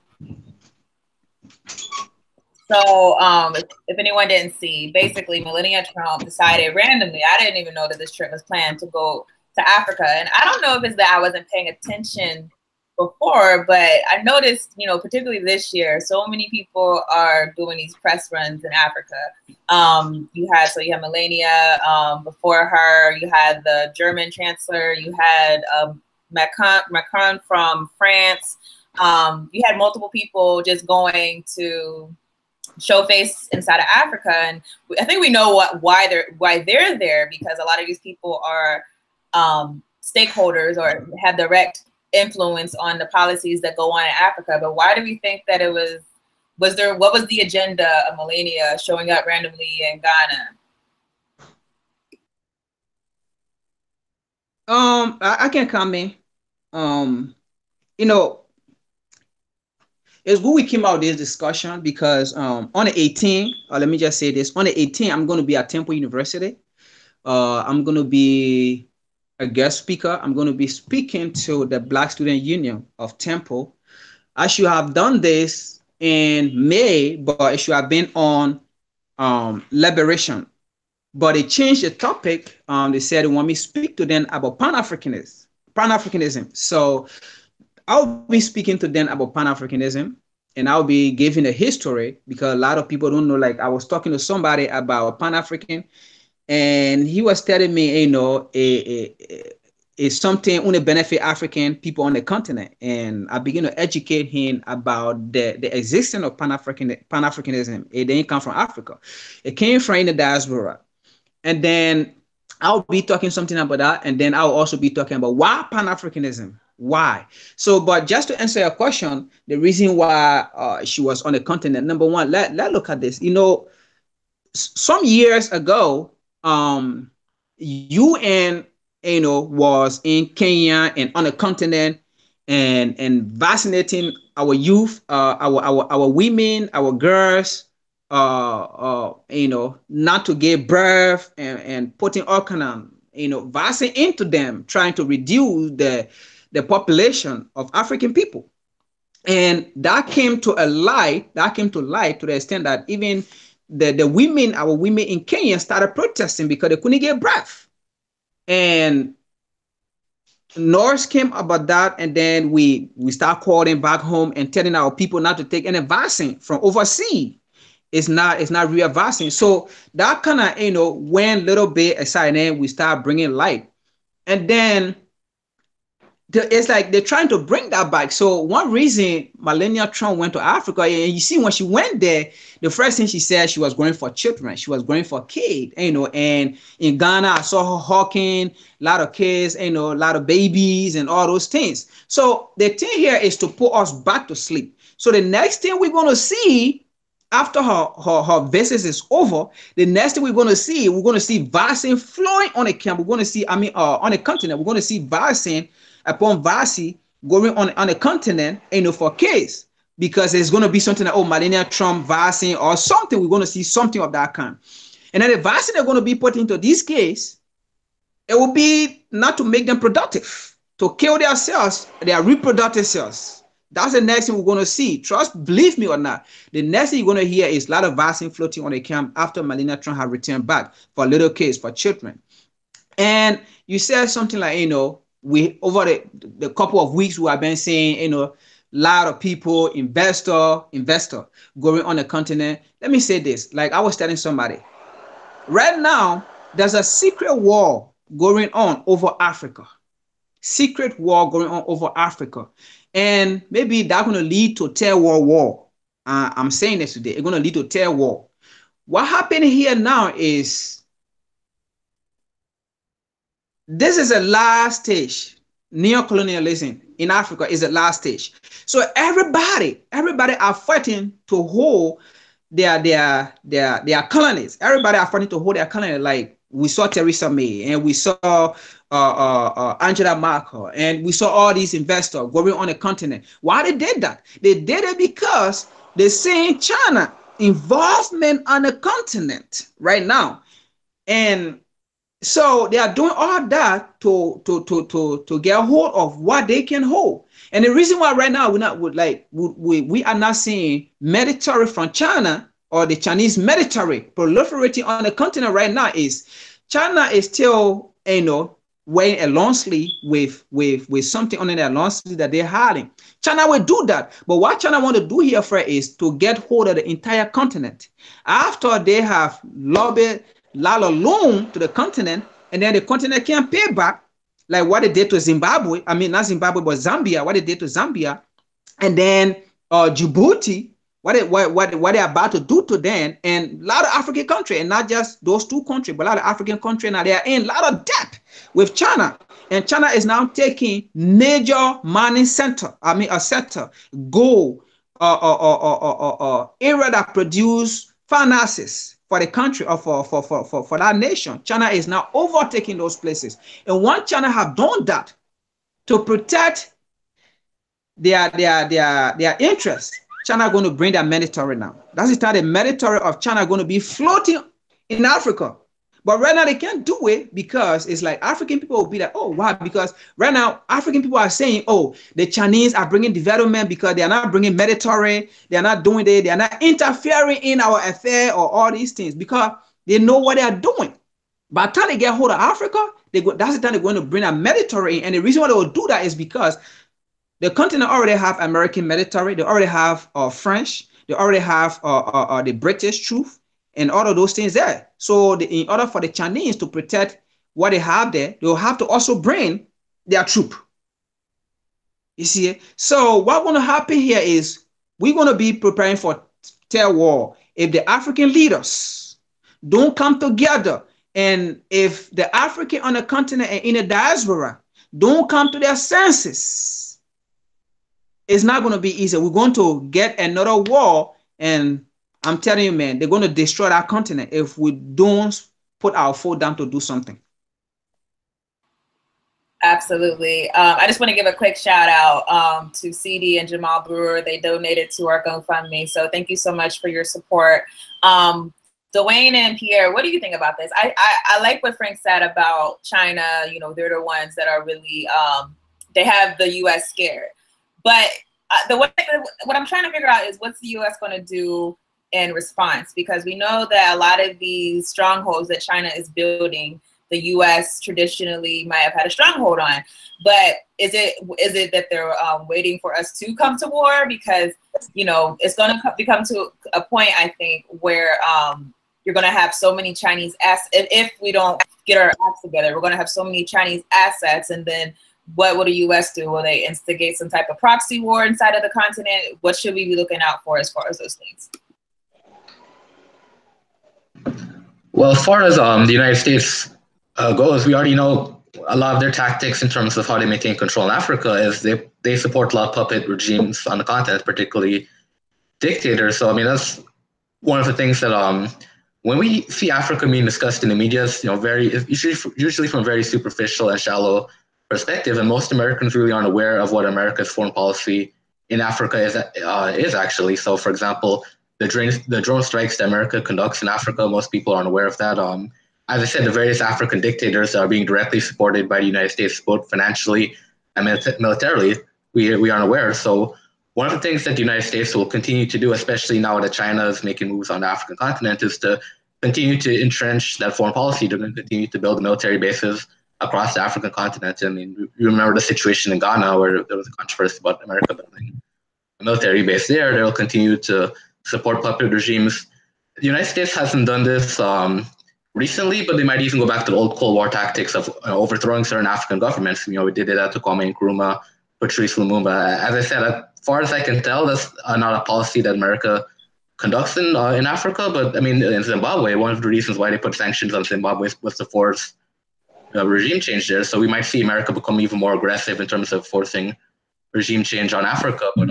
So if anyone didn't see, basically Melania Trump decided randomly, I didn't even know that this trip was planned, to go to Africa. And I don't know if it's that I wasn't paying attention before, but I noticed, particularly this year, so many people are doing these press runs in Africa. You had Melania, before her, you had the German chancellor, you had Macron from France. You had multiple people just going to show face inside of Africa, and I think we know why they're there, because a lot of these people are stakeholders or have direct influence on the policies that go on in Africa. But why do we think that it was what was the agenda of Melania showing up randomly in Ghana? I can comment. It's good we came out of this discussion because on the 18th, let me just say this, on the 18th, I'm going to be at Temple University. I'm going to be a guest speaker. I'm going to be speaking to the Black Student Union of Temple. I should have done this in May, but it should have been on liberation. But they changed the topic. They said they want me to speak to them about Pan-Africanism. So I'll be speaking to them about Pan-Africanism, and I'll be giving a history, because a lot of people don't know. Like, I was talking to somebody about Pan-African, and he was telling me, it's something only benefit African people on the continent. And I began to educate him about the existence of Pan-Africanism. It didn't come from Africa. It came from in the diaspora. And then I'll be talking something about that. And then I'll also be talking about why Pan-Africanism. Why? So, but just to answer your question, the reason why she was on the continent, number one, let's look at this. Some years ago, UN, was in Kenya and on the continent and vaccinating our youth, our women, our girls, not to give birth and putting all kind of, vaccine into them, trying to reduce the population of African people. And that came to light to the extent that even the women, our women in Kenya, started protesting because they couldn't get birth. And Norse came about that, and then we start calling back home and telling our people not to take any vaccine from overseas. It's not real vaccine. So that kind of went a little bit aside, and then we start bringing light, and then it's like they're trying to bring that back. So one reason Melania Trump went to Africa, and you see when she went there, the first thing she said, she was going for children. She was going for kids, and in Ghana, I saw her hawking a lot of kids, a lot of babies and all those things. So the thing here is to put us back to sleep. So the next thing we're going to see after her visit is over, the next thing we're going to see vaccine flowing on the camp. We're going to see, on the continent, we're going to see vaccine upon vaccine going on a continent, for kids, because there's going to be something like, Melania Trump vaccine or something. We're going to see something of that kind. And then the vaccine they're going to be put into this case, it will be not to make them productive, to kill their cells, their reproductive cells. That's the next thing we're going to see. Believe me or not, the next thing you're going to hear is a lot of vaccine floating on the camp after Melania Trump has returned back for little kids, for children. And you said something like, we over the couple of weeks we have been seeing, a lot of people, investor going on the continent. Let me say this, like I was telling somebody, right now, there's a secret war going on over Africa. Secret war going on over Africa. And maybe that's going to lead to terror war. I'm saying this today. It's going to lead to terror war. What happened here now is this is a last stage. Neocolonialism in Africa is the last stage. So everybody are fighting to hold their colonies. Everybody are fighting to hold their colonies. Like we saw Theresa May, and we saw Angela Merkel, and we saw all these investors going on the continent. Why they did that? They did it because they're saying China involvement on the continent right now, and so they are doing all that to get a hold of what they can hold. And the reason why right now we are not seeing military from China or the Chinese military proliferating on the continent right now is China is still, wearing a long sleeve with something under their long sleeve that they're hiding. China will do that. But what China want to do here first is to get hold of the entire continent. After they have lobbied a lot of loan to the continent, and then the continent can't pay back, like what they did to Zimbabwe. I mean, not Zimbabwe, but Zambia, what they did to Zambia. And then Djibouti, what they're about to do to them, and a lot of African countries, and not just those two countries, but a lot of African countries now, they are in a lot of debt with China. And China is now taking major mining sector, gold, area that produce finances for the country or for that nation. China is now overtaking those places. And once China have done that to protect their interests, China are going to bring their military now. That's the time the military of China are going to be floating in Africa. But right now they can't do it because it's like African people will be like, oh, why? Because right now African people are saying, oh, the Chinese are bringing development because they are not bringing military. They are not doing it. They are not interfering in our affair or all these things because they know what they are doing. By the time they get hold of Africa, that's the time they're going to bring a military in. And the reason why they will do that is because the continent already have American military. They already have French. They already have the British troops and all of those things there. So in order for the Chinese to protect what they have there, they will have to also bring their troop. You see? So what's going to happen here is we're going to be preparing for terror war if the African leaders don't come together, and if the African on the continent and in the diaspora don't come to their senses. It's not going to be easy. We're going to get another war, and I'm telling you, man, they're going to destroy our continent if we don't put our foot down to do something. Absolutely. I just want to give a quick shout out to CD and Jamal Brewer. They donated to our GoFundMe. So thank you so much for your support. Dwayne and Pierre, what do you think about this? I like what Frank said about China. You know, they're the ones that are really, they have the U.S. scared. But what I'm trying to figure out is what's the U.S. going to do in response? Because we know that a lot of these strongholds that China is building, the U.S. traditionally might have had a stronghold on. But is it that they're waiting for us to come to war? Because, you know, it's going to become to a point, I think, where you're going to have so many Chinese assets. If we don't get our acts together, we're going to have so many Chinese assets. And then what will the U.S. do? Will they instigate some type of proxy war inside of the continent? What should we be looking out for as far as those things? Well, as far as the United States goes, we already know a lot of their tactics in terms of how they maintain control in Africa is they support a lot of puppet regimes on the continent, particularly dictators. So I mean, that's one of the things that when we see Africa being discussed in the media, you know, usually from a very superficial and shallow perspective, and most Americans really aren't aware of what America's foreign policy in Africa is actually. So, for example, the drone strikes that America conducts in Africa, most people aren't aware of that. As I said, the various African dictators are being directly supported by the United States, both financially and militarily. We aren't aware. So one of the things that the United States will continue to do, especially now that China is making moves on the African continent, is to continue to entrench that foreign policy. They're going to continue to build military bases across the African continent. I mean, you remember the situation in Ghana where there was a controversy about America building a military base there. They'll continue to support puppet regimes. The United States hasn't done this recently, but they might even go back to the old Cold War tactics of overthrowing certain African governments. You know, we did it at Kwame Nkrumah, Patrice Lumumba. As I said, as far as I can tell, that's not a policy that America conducts in Africa. But I mean, in Zimbabwe, one of the reasons why they put sanctions on Zimbabwe was to force regime change there. So we might see America become even more aggressive in terms of forcing regime change on Africa. But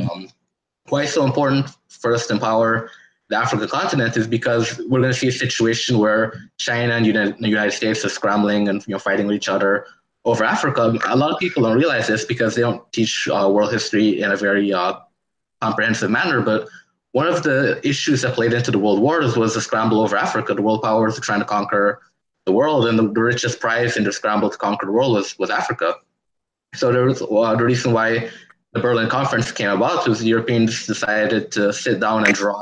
why it's so important for us to empower the African continent is because we're going to see a situation where China and the United States are scrambling and fighting with each other over Africa. A lot of people don't realize this because they don't teach world history in a very comprehensive manner. But one of the issues that played into the world wars was the scramble over Africa. The world powers are trying to conquer the world, and the richest prize in the scramble to conquer the world was Africa. So there was the reason why the Berlin Conference came about was the Europeans decided to sit down and draw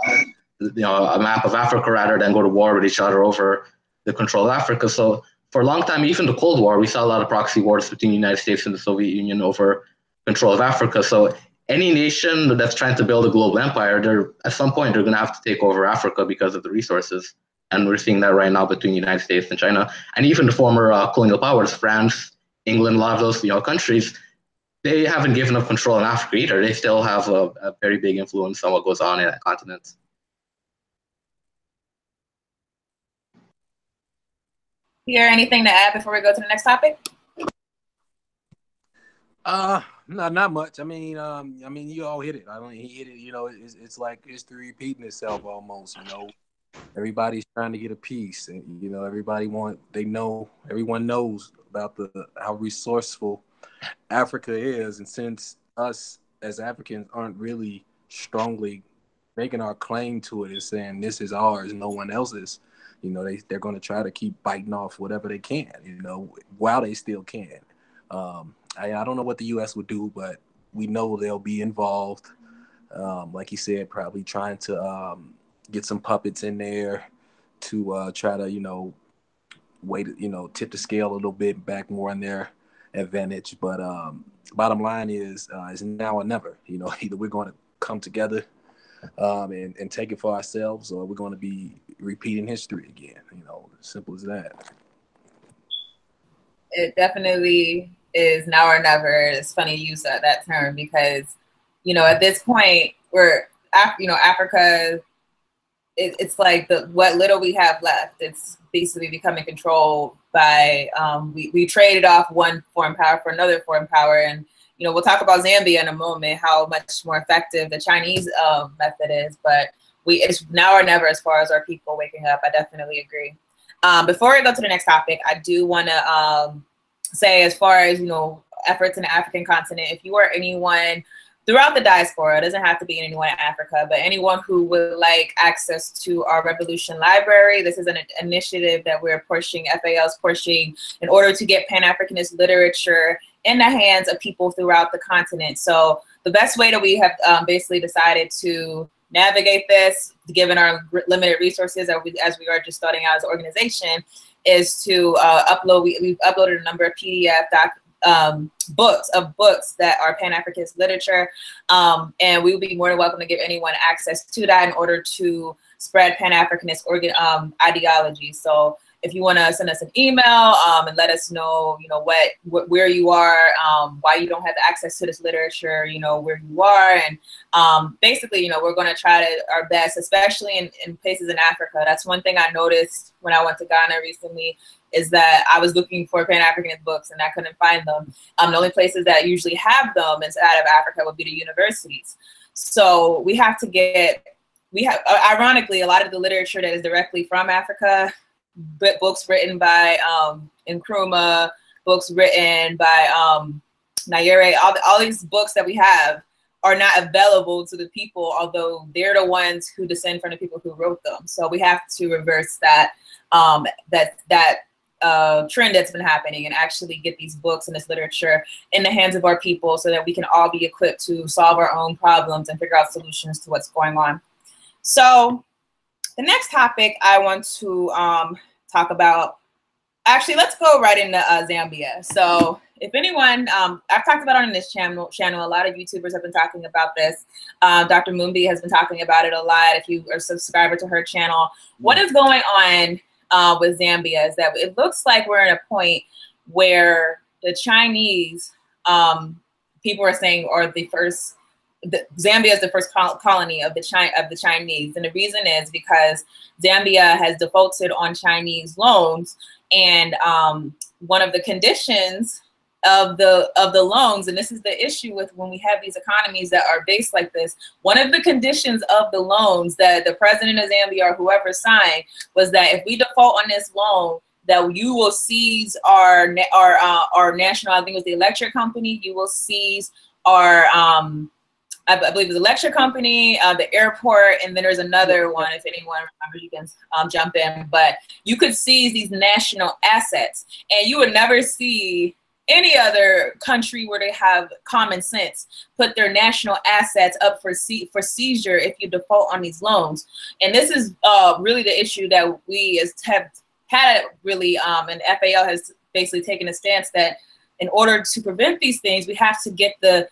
a map of Africa rather than go to war with each other over the control of Africa. So for a long time, even the Cold War, we saw a lot of proxy wars between the United States and the Soviet Union over control of Africa. So any nation that's trying to build a global empire, at some point, they're going to have to take over Africa because of the resources. And we're seeing that right now between the United States and China. And even the former colonial powers, France, England, a lot of those countries, they haven't given up control in Africa either. They still have a very big influence on what goes on in that continent. Pierre, anything to add before we go to the next topic? Not much. I mean, you all hit it. I mean, he hit it. You know, it's like history repeating itself almost. You know, everybody's trying to get a piece, and everyone knows about how resourceful Africa is, and since us as Africans aren't really strongly making our claim to it and saying this is ours, no one else's, you know, they're going to try to keep biting off whatever they can, you know, while they still can. I don't know what the U.S. would do, but we know they'll be involved. Like you said, probably trying to get some puppets in there to try to, tip the scale a little bit back more in their advantage. But bottom line is it's now or never. You know, either we're going to come together and take it for ourselves, or we're going to be repeating history again. You know, simple as that. It definitely is now or never. It's funny you use that term because, you know, at this point Africa, it's like what little we have left, it's basically becoming controlled by, we traded off one foreign power for another foreign power. And, you know, we'll talk about Zambia in a moment, how much more effective the Chinese method is, but it's now or never as far as our people waking up. I definitely agree. Before we go to the next topic, I do want to say, as far as, you know, efforts in the African continent, if you are anyone throughout the diaspora, it doesn't have to be anyone in Africa, but anyone who would like access to our Revolution Library, this is an initiative that we're pushing, FAL's pushing, in order to get Pan-Africanist literature in the hands of people throughout the continent. So the best way that we have basically decided to navigate this, given our limited resources as we are just starting out as an organization, is to upload. We've uploaded a number of PDF books that are Pan-Africanist literature, and we would be more than welcome to give anyone access to that in order to spread Pan-Africanist ideology. So if you want to send us an email and let us know, where you are, why you don't have access to this literature, where you are, and basically, we're going to try our best, especially in places in Africa. That's one thing I noticed when I went to Ghana recently, is that I was looking for Pan-Africanist books and I couldn't find them. The only places that usually have them inside of Africa would be the universities. So we have to get, ironically, a lot of the literature that is directly from Africa, books written by Nkrumah, books written by Nyerere, all these books that we have are not available to the people, although they're the ones who descend from the people who wrote them. So we have to reverse that trend that's been happening and actually get these books and this literature in the hands of our people so that we can all be equipped to solve our own problems and figure out solutions to what's going on. So the next topic I want to talk about, actually, let's go right into Zambia. So if anyone, I've talked about it on this channel, a lot of YouTubers have been talking about this. Dr. Mumbi has been talking about it a lot. If you are a subscriber to her channel, what is going on with Zambia is that it looks like we're at a point where the Chinese, people are saying, are the first, Zambia is the first colony of the Chinese. And the reason is because Zambia has defaulted on Chinese loans, and one of the conditions of the loans, and this is the issue with when we have these economies that are based like this, one of the conditions of the loans that the president of Zambia or whoever signed was that if we default on this loan, that you will seize our national, I think it was the electric company, you will seize our I believe it was the electric company, the airport, and then there's another one, if anyone remembers, you can jump in. But you could seize these national assets, and you would never see any other country where they have common sense put their national assets up for seizure if you default on these loans. And this is really the issue that we have had really, and FAL has basically taken a stance that in order to prevent these things, we have to get the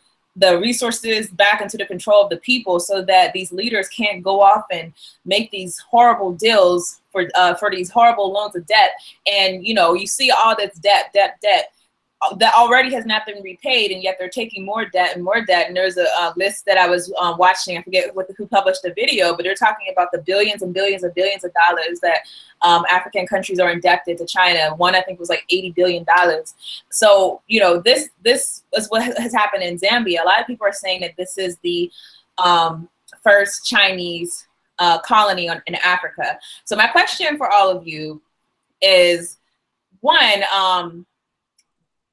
resources back into the control of the people so that these leaders can't go off and make these horrible deals for these horrible loans of debt. And, you see all this debt that already has not been repaid, and yet they're taking more debt and more debt. And there's a list that I was watching, I forget who published the video, but they're talking about the billions and billions and billions of dollars that African countries are indebted to China. One, I think, was like $80 billion. So, this is what has happened in Zambia. A lot of people are saying that this is the first Chinese colony in Africa. So my question for all of you is, one,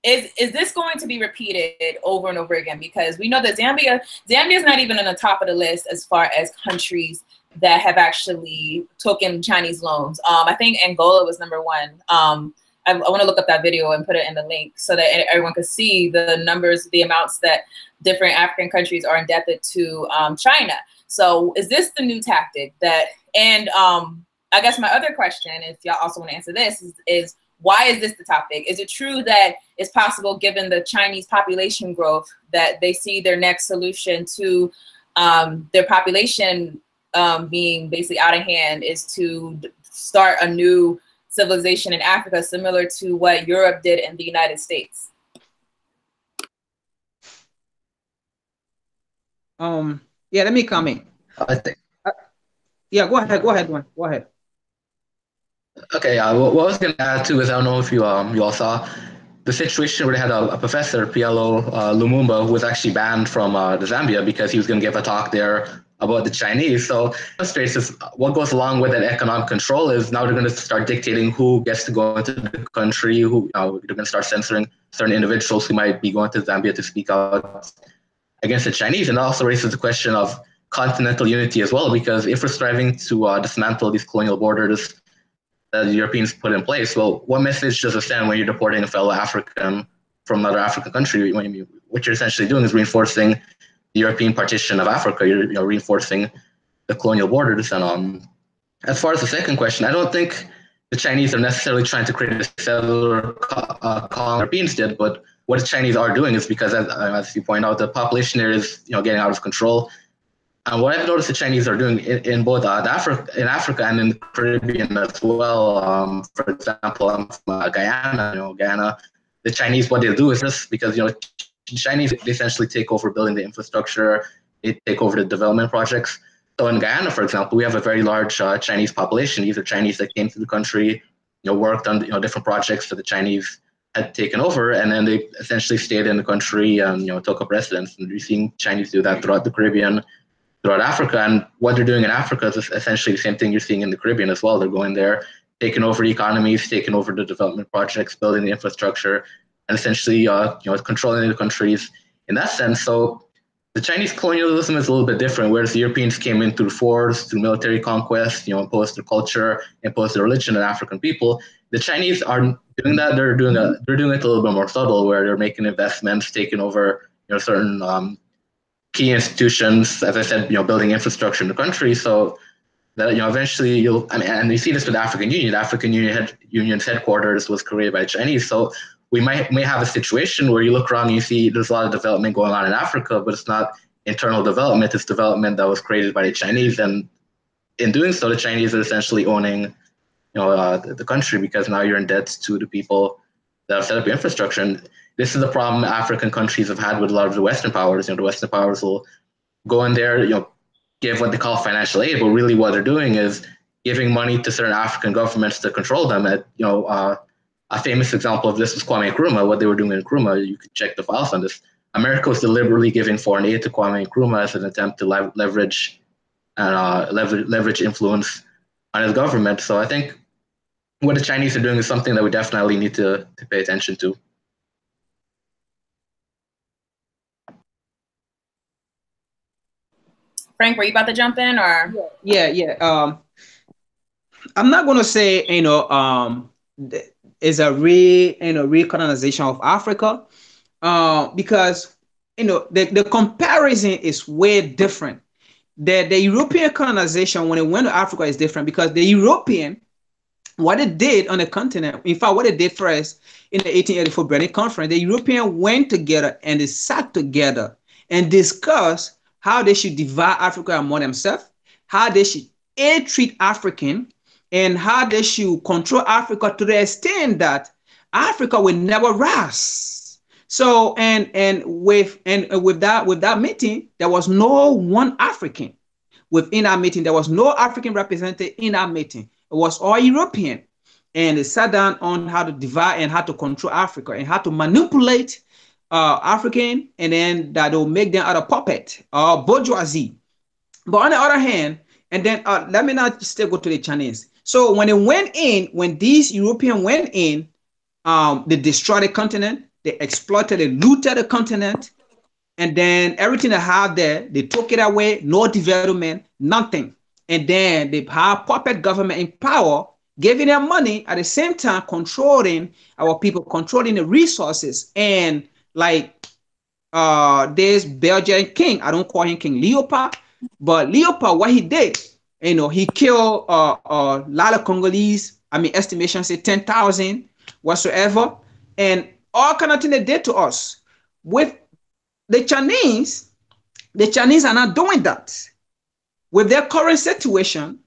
is this going to be repeated over and over again? Because we know that Zambia is not even on the top of the list as far as countries that have actually taken Chinese loans. I think Angola was number one. I want to look up that video and put it in the link so that everyone could see the numbers, the amounts that different African countries are indebted to China. So is this the new tactic that, and I guess my other question, if y'all also want to answer this, is why is this the topic? Is it true that it's possible, given the Chinese population growth, that they see their next solution to their population being basically out of hand is to start a new civilization in Africa, similar to what Europe did in the United States? Yeah, let me come in. I think. Yeah, go ahead, Juan. Go ahead. Okay, what I was going to add too is, I don't know if you all saw the situation where they had a professor, PLO Lumumba, who was actually banned from the Zambia because he was going to give a talk there about the Chinese. So it illustrates this, what goes along with that economic control is now they're going to start dictating who gets to go into the country, who they're going to start censoring certain individuals who might be going to Zambia to speak out against the Chinese. And it also raises the question of continental unity as well, because if we're striving to dismantle these colonial borders that the Europeans put in place, well, what message does it send when you're deporting a fellow African from another African country? What you're essentially doing is reinforcing the European partition of Africa. You're reinforcing the colonial borders. And as far as the second question, I don't think the Chinese are necessarily trying to create a settler colony Europeans did, but what the Chinese are doing is because, as you point out, the population there is getting out of control. And what I've noticed the Chinese are doing in both Africa and in the Caribbean as well. For example, I'm from Guyana. Guyana, the Chinese, what they do is just because the Chinese they essentially take over building the infrastructure, they take over the development projects. So in Guyana, for example, we have a very large Chinese population. These are Chinese that came to the country, worked on different projects that the Chinese had taken over, and then they essentially stayed in the country and took up residence. And you're seeing Chinese do that throughout the Caribbean, throughout Africa. And what they're doing in Africa is essentially the same thing you're seeing in the Caribbean as well. They're going there, taking over the economies, taking over the development projects, building the infrastructure, and essentially controlling the countries in that sense. So the Chinese colonialism is a little bit different, whereas the Europeans came in through force, through military conquest, imposed their culture, imposed their religion on African people. The Chinese aren't doing that. They're doing it a little bit more subtle, where they're making investments, taking over certain key institutions, as I said, building infrastructure in the country. So that eventually and you see this with the African Union. The African Union's headquarters was created by the Chinese. So we may have a situation where you look around and you see there's a lot of development going on in Africa, but it's not internal development. It's development that was created by the Chinese, and in doing so, the Chinese are essentially owning, the country, because now you're in debt to the people that have set up the infrastructure. And this is the problem African countries have had with a lot of the Western powers. The Western powers will go in there, give what they call financial aid, but really what they're doing is giving money to certain African governments to control them. A famous example of this was Kwame Nkrumah. What they were doing in Nkrumah, you could check the files on this. America was deliberately giving foreign aid to Kwame Nkrumah as an attempt to leverage influence on his government. So I think what the Chinese are doing is something that we definitely need to pay attention to. Frank, were you about to jump in, or? Yeah. I'm not going to say, is a recolonization of Africa, because the comparison is way different. The European colonization, when it went to Africa, is different, because the European, what it did on the continent, in fact, what it did first in the 1884 Berlin Conference, the European went together and they sat together and discussed how they should divide Africa among themselves, how they should treat African, and how they should control Africa to the extent that Africa will never rise. So, with that meeting, there was no one African within that meeting. There was no African represented in that meeting. It was all European, and they sat down on how to divide and how to control Africa and how to manipulate African, and then that will make them out of puppet or bourgeoisie. But on the other hand, and then let me not still go to the Chinese. So when they went in, when these Europeans went in, they destroyed the continent, they exploited, they looted the continent, and then everything they have there, they took it away, no development, nothing. And then they have puppet government in power, giving them money, at the same time controlling our people, controlling the resources. And like this Belgian king, I don't call him King Leopold, but Leopold, what he did, he killed a lot of Congolese. Estimation say 10,000 whatsoever, and all kind of thing they did to us. With the Chinese are not doing that. With their current situation,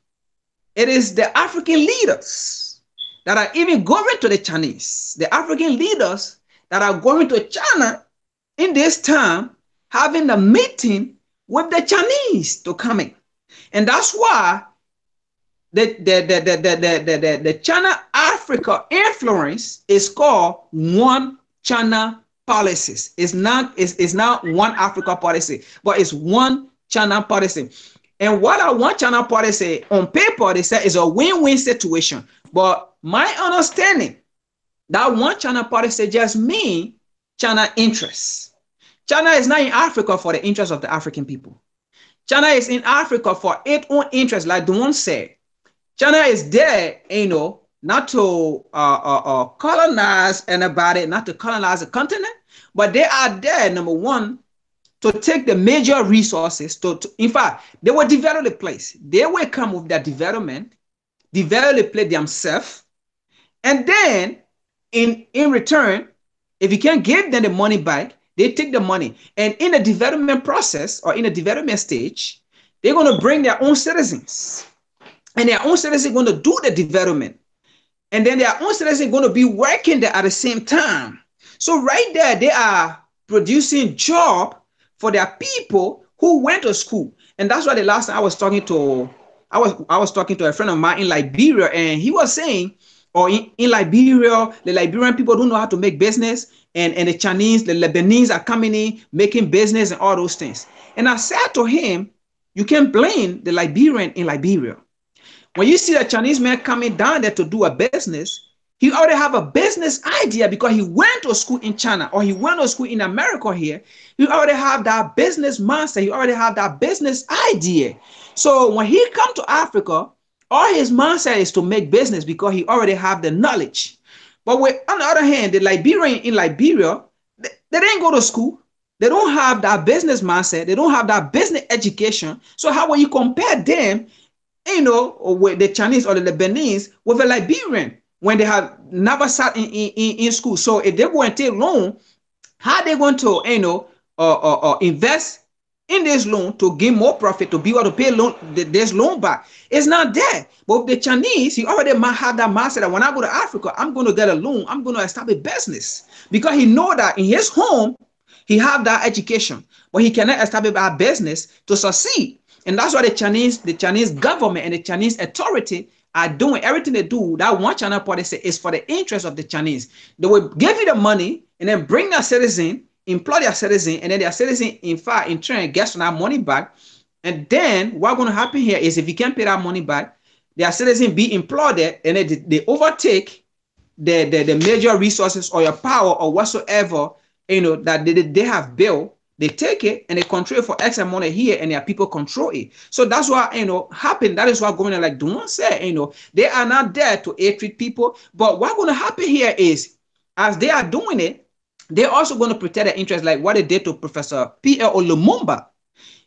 it is the African leaders that are even going to the Chinese. The African leaders that are going to China in this time, having a meeting with the Chinese to come in. And that's why the China-Africa influence is called one China policies. It's not one Africa policy, but it's one China policy. And what I want China policy on paper, they say is a win-win situation. But my understanding, that one China policy just means China interests. China is not in Africa for the interest of the African people. China is in Africa for its own interest, like Duane said. China is there, not to colonize anybody, not to colonize the continent, but they are there, number one, to take the major resources, in fact, they will develop the place. They will come with their development, develop the place themselves, And then in return, if you can't give them the money back, they take the money. And in the development process or in the development stage, they're going to bring their own citizens. And their own citizens are going to do the development. And then their own citizens are going to be working there at the same time. So right there, they are producing job for their people who went to school. And that's why the last time I was talking to a friend of mine in Liberia, and he was saying, or in Liberia, the Liberian people don't know how to make business, and the Chinese, the Lebanese are coming in, making business and all those things. And I said to him, you can blame the Liberian in Liberia. When you see a Chinese man coming down there to do a business, he already have a business idea because he went to school in China or he went to school in America here. He already have that business mindset. He already have that business idea. So when he come to Africa, all his mindset is to make business because he already have the knowledge. But on the other hand, the Liberian in Liberia, they didn't go to school. They don't have that business mindset. They don't have that business education. So how will you compare them, with the Chinese or the Lebanese with a Liberian when they have never sat in school? So if they go and take loan, how are they going to, invest in this loan to gain more profit, to be able to pay this loan back? It's not there. But with the Chinese, he already have that mindset that when I go to Africa, I'm going to get a loan. I'm going to establish business because he know that in his home, he have that education, but he cannot establish a business to succeed. And that's why the Chinese government and the Chinese authority are doing everything they do. That one China policy is for the interest of the Chinese. They will give you the money and then bring their citizen, employ their citizen, and then their citizen, in fact, in turn, gets that money back. And then what's going to happen here is if you can't pay that money back, their citizen be employed there, and then they overtake the major resources or your power or whatsoever, that they have built. They take it and they control it for X amount of here, and their people control it. So that's what happen. That is what government like Dumont said. They are not there to treat people. But what's going to happen here is, as they are doing it, they're also going to protect their interests, like what they did to Professor P.L. Lumumba.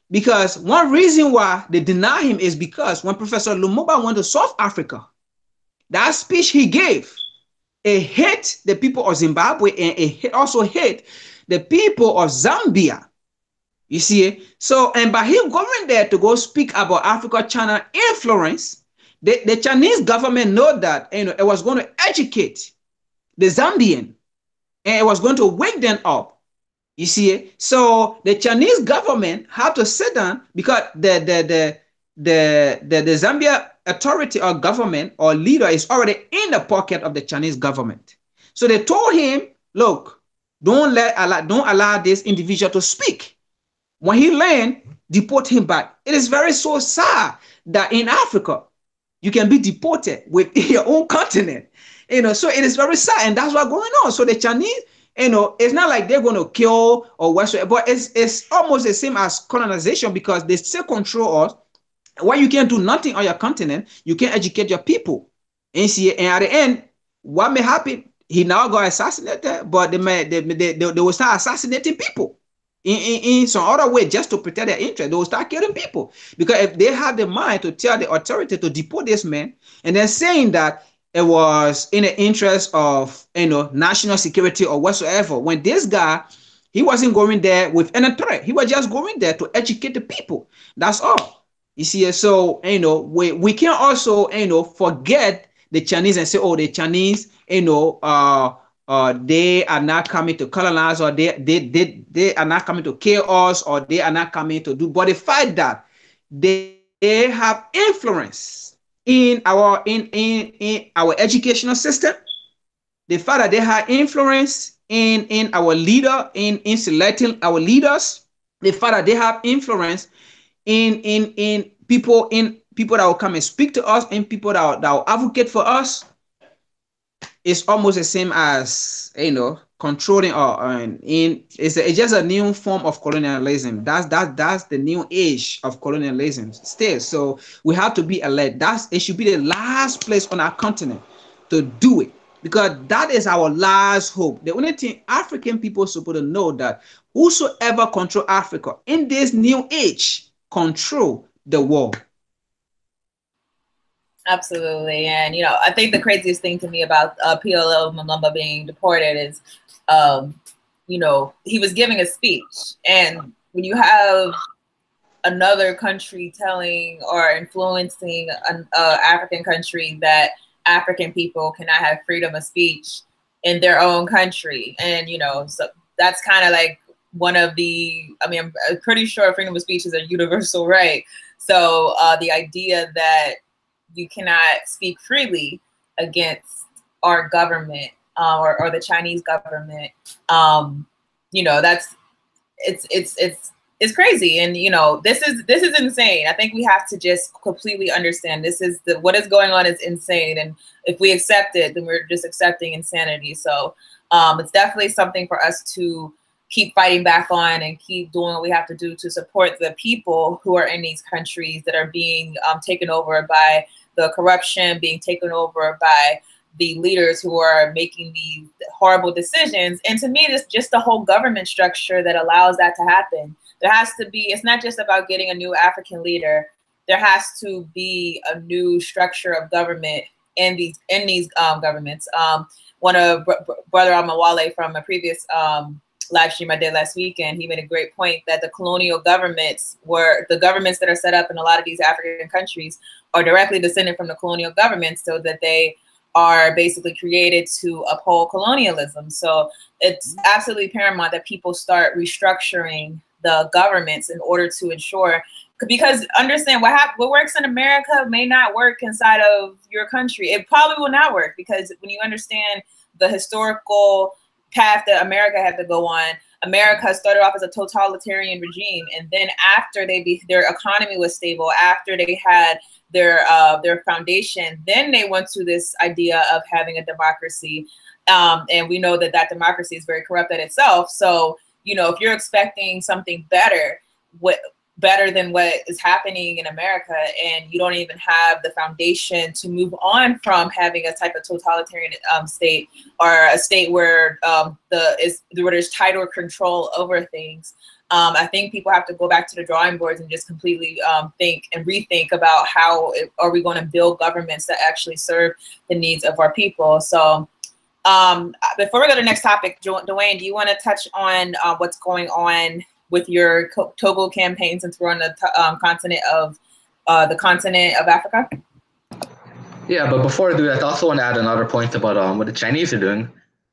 Because one reason why they deny him is because when Professor Lumumba went to South Africa, that speech he gave, it hit the people of Zimbabwe and it also hit the people of Zambia. You see? So, and by him going there to go speak about Africa-China influence, the Chinese government know that it was going to educate the Zambian and it was going to wake them up. You see? So the Chinese government had to sit down because the Zambia authority or government or leader is already in the pocket of the Chinese government. So they told him, look, don't allow this individual to speak. When he learned, deport him back. It is very so sad that in Africa, you can be deported with your own continent. So it is very sad, and that's what's going on. So the Chinese, it's not like they're going to kill or whatsoever, but it's almost the same as colonization because they still control us. Why you can't do nothing on your continent, you can't educate your people. And at the end, what may happen? He now got assassinated, but they will start assassinating people in some other way just to protect their interest. They will start killing people because if they have the mind to tell the authority to deport this man and then saying that it was in the interest of national security or whatsoever, when this guy, he wasn't going there with any threat. He was just going there to educate the people. That's all. You see, so we can also forget the Chinese and say, oh, the Chinese, they are not coming to colonize, or they are not coming to kill us, or they are not coming to do. But the fact that they have influence in our educational system, the fact that they have influence in our leader, in selecting our leaders, the fact that they have influence in people that will come and speak to us, and people that will advocate for us, is almost the same as controlling it's just a new form of colonialism. That's the new age of colonialism still. So we have to be alert. It should be the last place on our continent to do it, because that is our last hope. The only thing African people are supposed to know, that whosoever control Africa in this new age control the world. Absolutely. And, you know, I think the craziest thing to me about PLO Lumumba being deported is, you know, he was giving a speech. And when you have another country telling or influencing an African country that African people cannot have freedom of speech in their own country. And, you know, so that's kind of like one of the, I mean, I'm pretty sure freedom of speech is a universal right. So the idea that you cannot speak freely against our government or the Chinese government, you know, that's, it's crazy. And, you know, this is insane. I think we have to just completely understand what is going on is insane. And if we accept it, then we're just accepting insanity. So it's definitely something for us to keep fighting back on and keep doing what we have to do to support the people who are in these countries that are being taken over by the corruption, being taken over by the leaders who are making these horrible decisions. And to me, it's just the whole government structure that allows that to happen. There has to be, it's not just about getting a new African leader. There has to be a new structure of government in these governments. One of Brother Amawale from a previous live stream I did last weekend, he made a great point that the colonial governments the governments that are set up in a lot of these African countries are directly descended from the colonial governments, so that they are basically created to uphold colonialism. So it's absolutely paramount that people start restructuring the governments in order to ensure, because understand what works in America may not work inside of your country. It probably will not work, because when you understand the historical path that America had to go on, America started off as a totalitarian regime, and then after their economy was stable, after they had their foundation, then they went to this idea of having a democracy, and we know that democracy is very corrupt at itself. So, you know, if you're expecting something better than what is happening in America, and you don't even have the foundation to move on from having a type of totalitarian state, or a state where where there's tighter control over things, I think people have to go back to the drawing boards and just completely think and rethink about how are we going to build governments that actually serve the needs of our people. So before we go to the next topic, Dwayne, do you want to touch on what's going on with your Togo campaign, since we're on the continent of Africa? Yeah, but before I do that, I also want to add another point about what the Chinese are doing.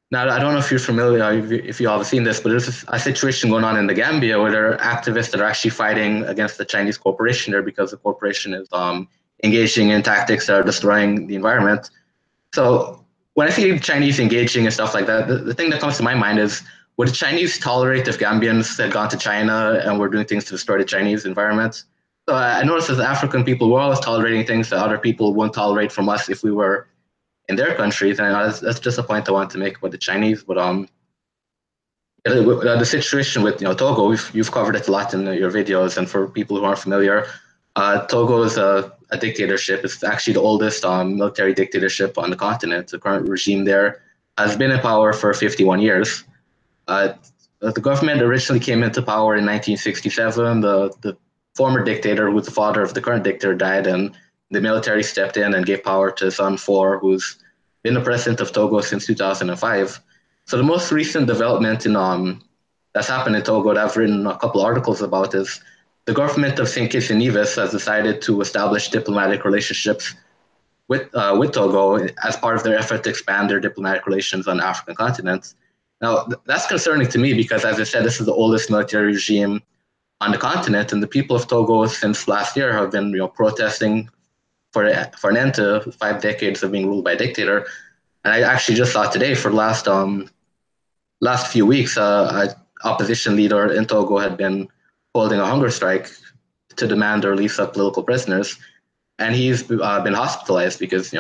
Now, I don't know if you're familiar, if you all have seen this, but there's a situation going on in the Gambia where there are activists that are actually fighting against the Chinese corporation there, because the corporation is engaging in tactics that are destroying the environment. So when I see the Chinese engaging in stuff like that, the thing that comes to my mind is, would the Chinese tolerate if Gambians had gone to China and were doing things to destroy the Chinese environment? So I noticed as African people, we're always tolerating things that other people won't tolerate from us if we were in their countries. And that's just a point I want to make about the Chinese. But the situation with Togo, you've covered it a lot in your videos. And for people who aren't familiar, Togo is a dictatorship. It's actually the oldest military dictatorship on the continent. The current regime there has been in power for 51 years. The government originally came into power in 1967. The former dictator, who was the father of the current dictator, died, and the military stepped in and gave power to his son Faure, who's been the president of Togo since 2005. So the most recent development that's happened in Togo that I've written a couple articles about is the government of St. Kitts and Nevis has decided to establish diplomatic relationships with Togo as part of their effort to expand their diplomatic relations on the African continent. Now, that's concerning to me because, as I said, this is the oldest military regime on the continent, and the people of Togo since last year have been protesting for an end to 5 decades of being ruled by a dictator. And I actually just saw today, for the last few weeks, an opposition leader in Togo had been holding a hunger strike to demand the release of political prisoners. And he's been hospitalized because,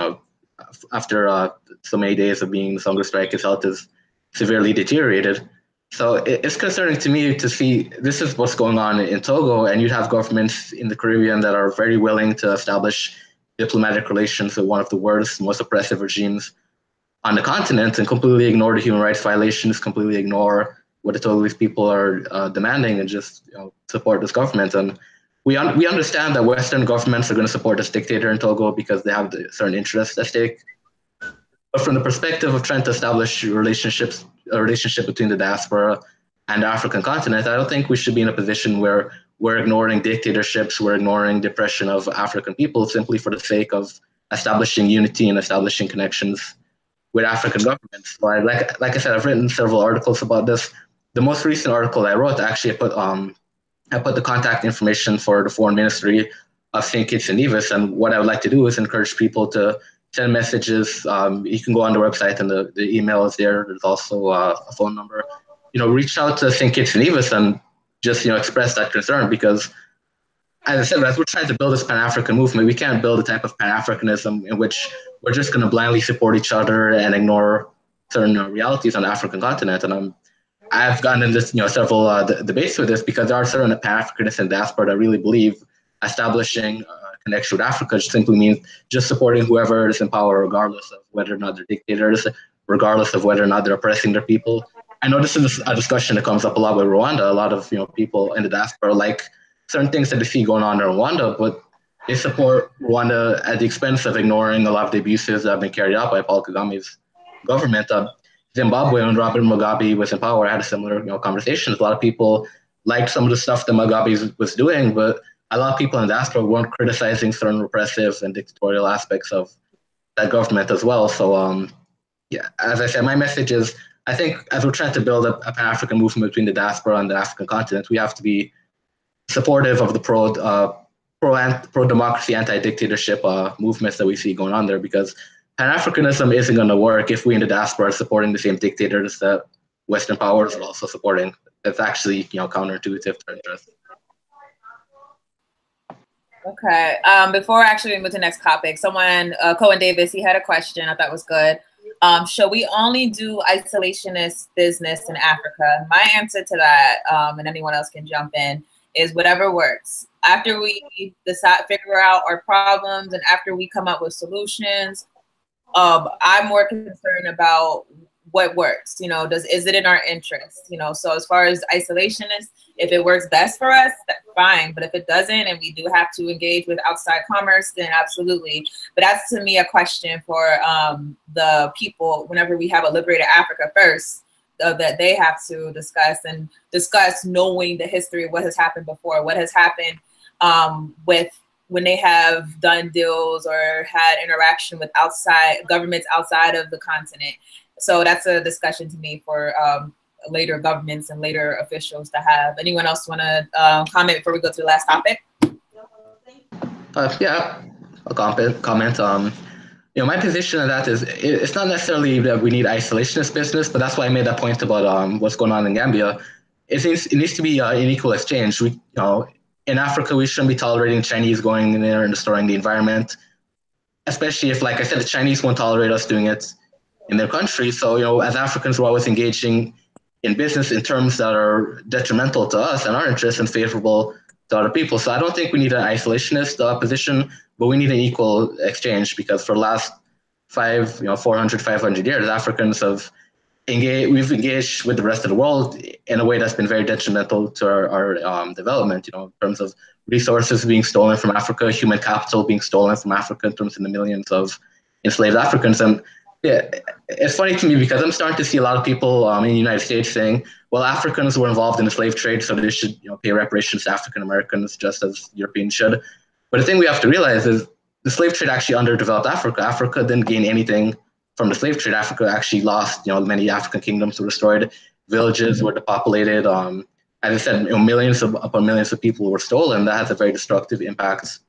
after so many days of being in this hunger strike, his health is severely deteriorated. So it's concerning to me to see this is what's going on in Togo, and you have governments in the Caribbean that are very willing to establish diplomatic relations with one of the worst, most oppressive regimes on the continent, and completely ignore the human rights violations, completely ignore what the Togolese people are demanding, and just support this government. And we understand that Western governments are going to support this dictator in Togo because they have certain interests at stake. But from the perspective of trying to establish a relationship between the diaspora and the African continent, I don't think we should be in a position where we're ignoring dictatorships, we're ignoring the oppression of African people simply for the sake of establishing unity and establishing connections with African governments. Like I said, I've written several articles about this. The most recent article I wrote, actually, I put the contact information for the Foreign Ministry of St. Kitts and Nevis. And what I would like to do is encourage people to send messages. You can go on the website and the email is there. There's also a phone number. Reach out to St. Kitts and Nevis and just, express that concern, because as I said, as we're trying to build this Pan-African movement, we can't build a type of Pan-Africanism in which we're just going to blindly support each other and ignore certain realities on the African continent. And I've gotten into several debates with this, because there are certain Pan-Africanists in diaspora that really believe establishing a connection with Africa simply means just supporting whoever is in power, regardless of whether or not they're dictators, regardless of whether or not they're oppressing their people. I know this is a discussion that comes up a lot with Rwanda. A lot of people in the diaspora like certain things that they see going on in Rwanda, but they support Rwanda at the expense of ignoring a lot of the abuses that have been carried out by Paul Kagame's government. Zimbabwe, when Robert Mugabe was in power, I had a similar conversations. A lot of people liked some of the stuff that Mugabe was doing, but a lot of people in the diaspora weren't criticizing certain repressive and dictatorial aspects of that government as well. So yeah, as I said, my message is, I think as we're trying to build a Pan-African movement between the diaspora and the African continent, we have to be supportive of the pro-democracy, anti-dictatorship movements that we see going on there, because Pan-Africanism isn't going to work if we in the diaspora are supporting the same dictators that Western powers are also supporting. That's actually counterintuitive to our interests. Okay. Before actually we move to the next topic, someone, Cohen Davis, he had a question I thought was good. Should we only do isolationist business in Africa? My answer to that, and anyone else can jump in, is whatever works. After we figure out our problems and after we come up with solutions, I'm more concerned about what works. Is it in our interest? So as far as isolationists, if it works best for us, that's fine. But if it doesn't, and we do have to engage with outside commerce, then absolutely. But that's, to me, a question for the people whenever we have a liberated Africa first, that they have to discuss knowing the history of what has happened before, what has happened with when they have done deals or had interaction with governments outside of the continent. So that's a discussion to me for later governments and later officials to have. Anyone else want to comment before we go to the last topic? Yeah, I'll comment. My position on that is it's not necessarily that we need isolationist business, but that's why I made that point about what's going on in Gambia. It needs to be an equal exchange. In Africa, we shouldn't be tolerating Chinese going in there and destroying the environment, especially if, like I said, the Chinese won't tolerate us doing it in their country. So, as Africans, we're always engaging in business in terms that are detrimental to us and our interests and favorable to other people. So I don't think we need an isolationist position, but we need an equal exchange, because for the last 400, 500 years, Africans we've engaged with the rest of the world in a way that's been very detrimental to our development, in terms of resources being stolen from Africa, human capital being stolen from Africa in terms of the millions of enslaved Africans. And yeah, it's funny to me because I'm starting to see a lot of people in the United States saying, well, Africans were involved in the slave trade, so they should pay reparations to African Americans just as Europeans should. But the thing we have to realize is the slave trade actually underdeveloped Africa. Africa didn't gain anything from the slave trade. Africa actually lost, many African kingdoms were destroyed, villages were depopulated. As I said, millions upon millions of people were stolen. That has a very destructive impact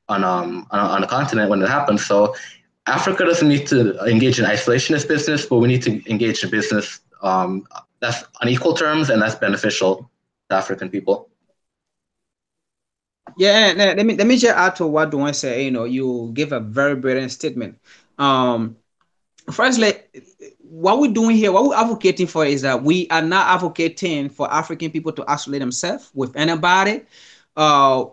on a continent when it happens. So Africa doesn't need to engage in isolationist business, but we need to engage in business that's on equal terms and that's beneficial to African people. Yeah, let me just add to what Duane said. You give a very brilliant statement. Firstly, what we're doing here, what we're advocating for is that we are not advocating for African people to isolate themselves with anybody. There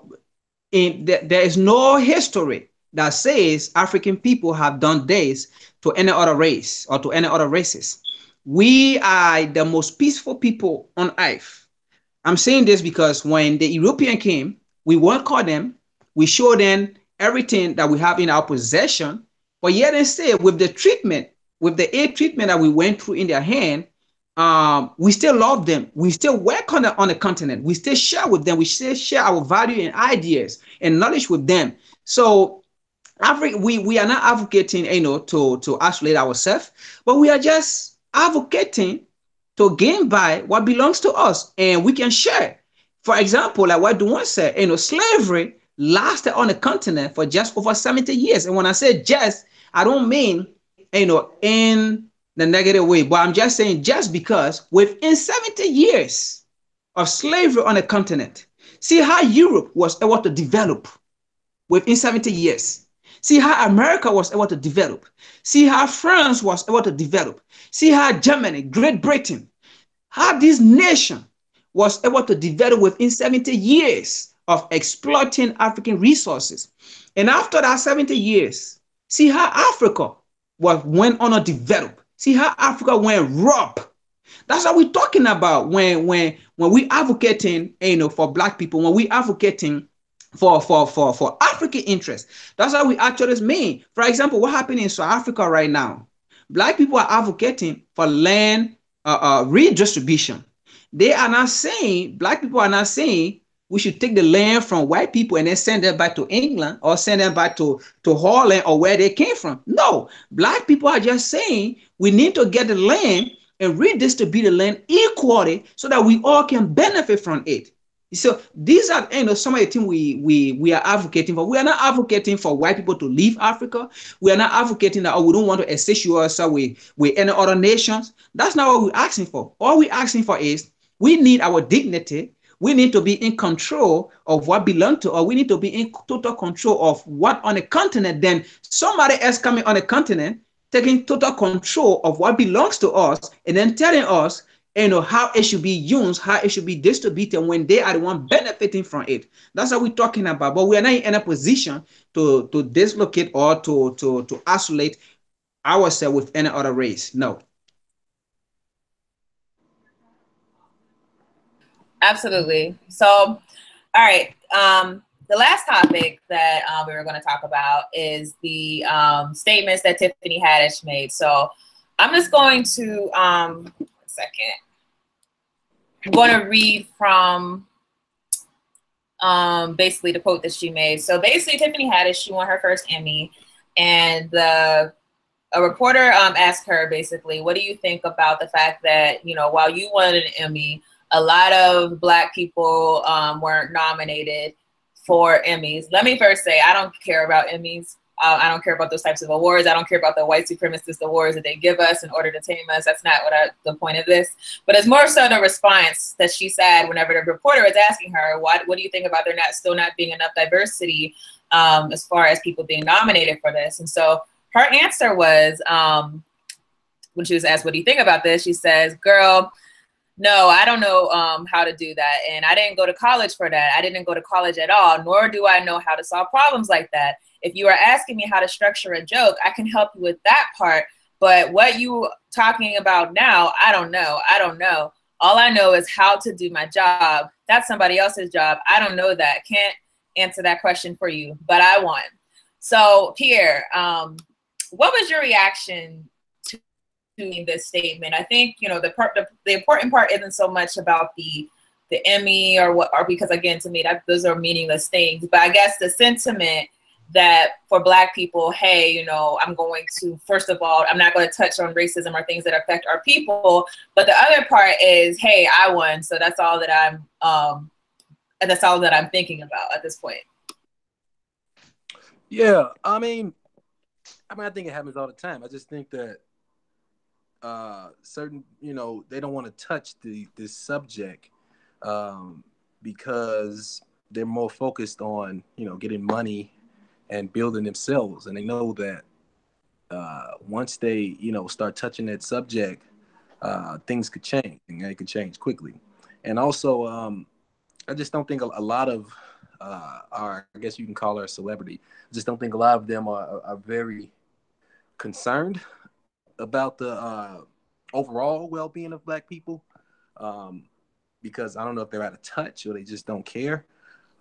is no history that says African people have done this to any other race or to any other races. We are the most peaceful people on earth. I'm saying this because when the European came we welcome them, we show them everything that we have in our possession, but yet and still with the treatment, with the aid treatment that we went through in their hand, we still love them. We still work on the continent. We still share with them. We still share our value and ideas and knowledge with them. So we are not advocating, to isolate ourselves, but we are just advocating to gain by what belongs to us, and we can share. For example, like what Duane said, slavery lasted on the continent for just over 70 years. And when I say just, I don't mean, in the negative way, but I'm just saying just because within 70 years of slavery on the continent, see how Europe was able to develop within 70 years. See how America was able to develop. See how France was able to develop. See how Germany, Great Britain, how this nation was able to develop within 70 years of exploiting African resources. And after that 70 years, see how Africa went on to develop. See how Africa went rough. That's what we're talking about when we advocating, for Black people, when we advocating for African interests. That's what we actually mean. For example, what happened in South Africa right now? Black people are advocating for land redistribution. They are not saying, Black people are not saying we should take the land from white people and then send them back to England or send them back to Holland or where they came from. No, Black people are just saying we need to get the land and redistribute the land equally so that we all can benefit from it. So these are some of the things we are advocating for. We are not advocating for white people to leave Africa. We are not advocating that we don't want to associate ourselves with any other nations. That's not what we're asking for. All we're asking for is we need our dignity. We need to be in control of what belongs to us. We need to be in total control of what on the continent. Then somebody else coming on the continent, taking total control of what belongs to us, and then telling us, how it should be used, how it should be distributed when they are the one benefiting from it. That's what we're talking about. But we are not in a position to dislocate or to isolate ourselves with any other race. No. Absolutely. So, all right. The last topic that we were going to talk about is the statements that Tiffany Haddish made. So I'm just going to, one second. I'm going to read from basically the quote that she made. So basically, Tiffany Haddish, she won her first Emmy, and a reporter asked her basically, what do you think about the fact that, while you won an Emmy, a lot of Black people weren't nominated for Emmys? Let me first say, I don't care about Emmys. I don't care about those types of awards. I don't care about the white supremacist awards that they give us in order to tame us. That's not the point of this. But it's more so the response that she said whenever the reporter was asking her, what do you think about there still not being enough diversity as far as people being nominated for this? And so her answer was, when she was asked, what do you think about this? She says, girl, no, I don't know how to do that. And I didn't go to college for that. I didn't go to college at all, nor do I know how to solve problems like that. If you are asking me how to structure a joke, I can help you with that part. But what you talking about now, I don't know. I don't know. All I know is how to do my job. That's somebody else's job. I don't know that. Can't answer that question for you, but I won. So Pierre, what was your reaction to this statement? I think, the important part isn't so much about the Emmy or because again, to me, those are meaningless things. But I guess the sentiment that for Black people, hey, I'm going to, first of all, I'm not going to touch on racism or things that affect our people. But the other part is, hey, I won. So that's all that I'm thinking about at this point. Yeah, I mean, I think it happens all the time. I just think that certain, they don't want to touch this subject because they're more focused on, getting money and building themselves. And they know that once they, start touching that subject, things could change, and they could change quickly. And also, I just don't think a lot of I guess you can call her a celebrity. I just don't think a lot of them are very concerned about the overall well-being of Black people, because I don't know if they're out of touch or they just don't care.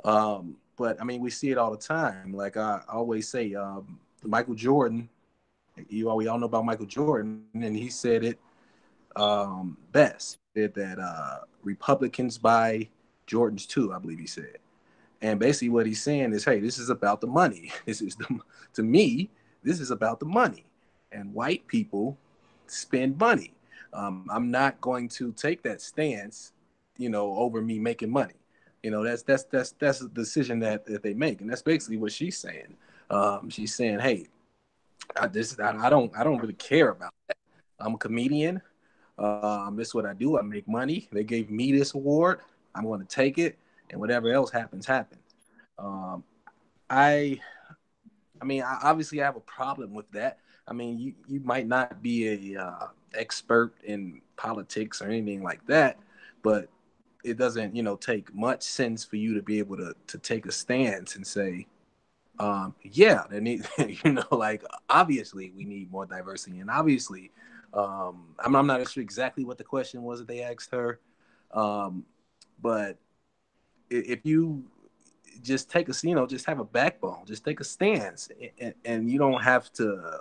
But I mean, we see it all the time. Like I always say, Michael Jordan, we all know about Michael Jordan, and he said it best. He said that Republicans buy Jordans too, I believe he said. And basically what he's saying is, hey, this is about the money. To me, this is about the money. And white people spend money. I'm not going to take that stance, over me making money. That's a decision that they make. And that's basically what she's saying. She's saying, hey, I don't really care about that. I'm a comedian. This is what I do. I make money. They gave me this award. I'm going to take it, and whatever else happens, happens. I obviously have a problem with that. I mean, you might not be a expert in politics or anything like that, but it doesn't, take much sense for you to be able to take a stance and say, yeah, they need, like, obviously we need more diversity. And obviously, I'm not sure exactly what the question was that they asked her. But if you just take just have a backbone, just take a stance, and you don't have to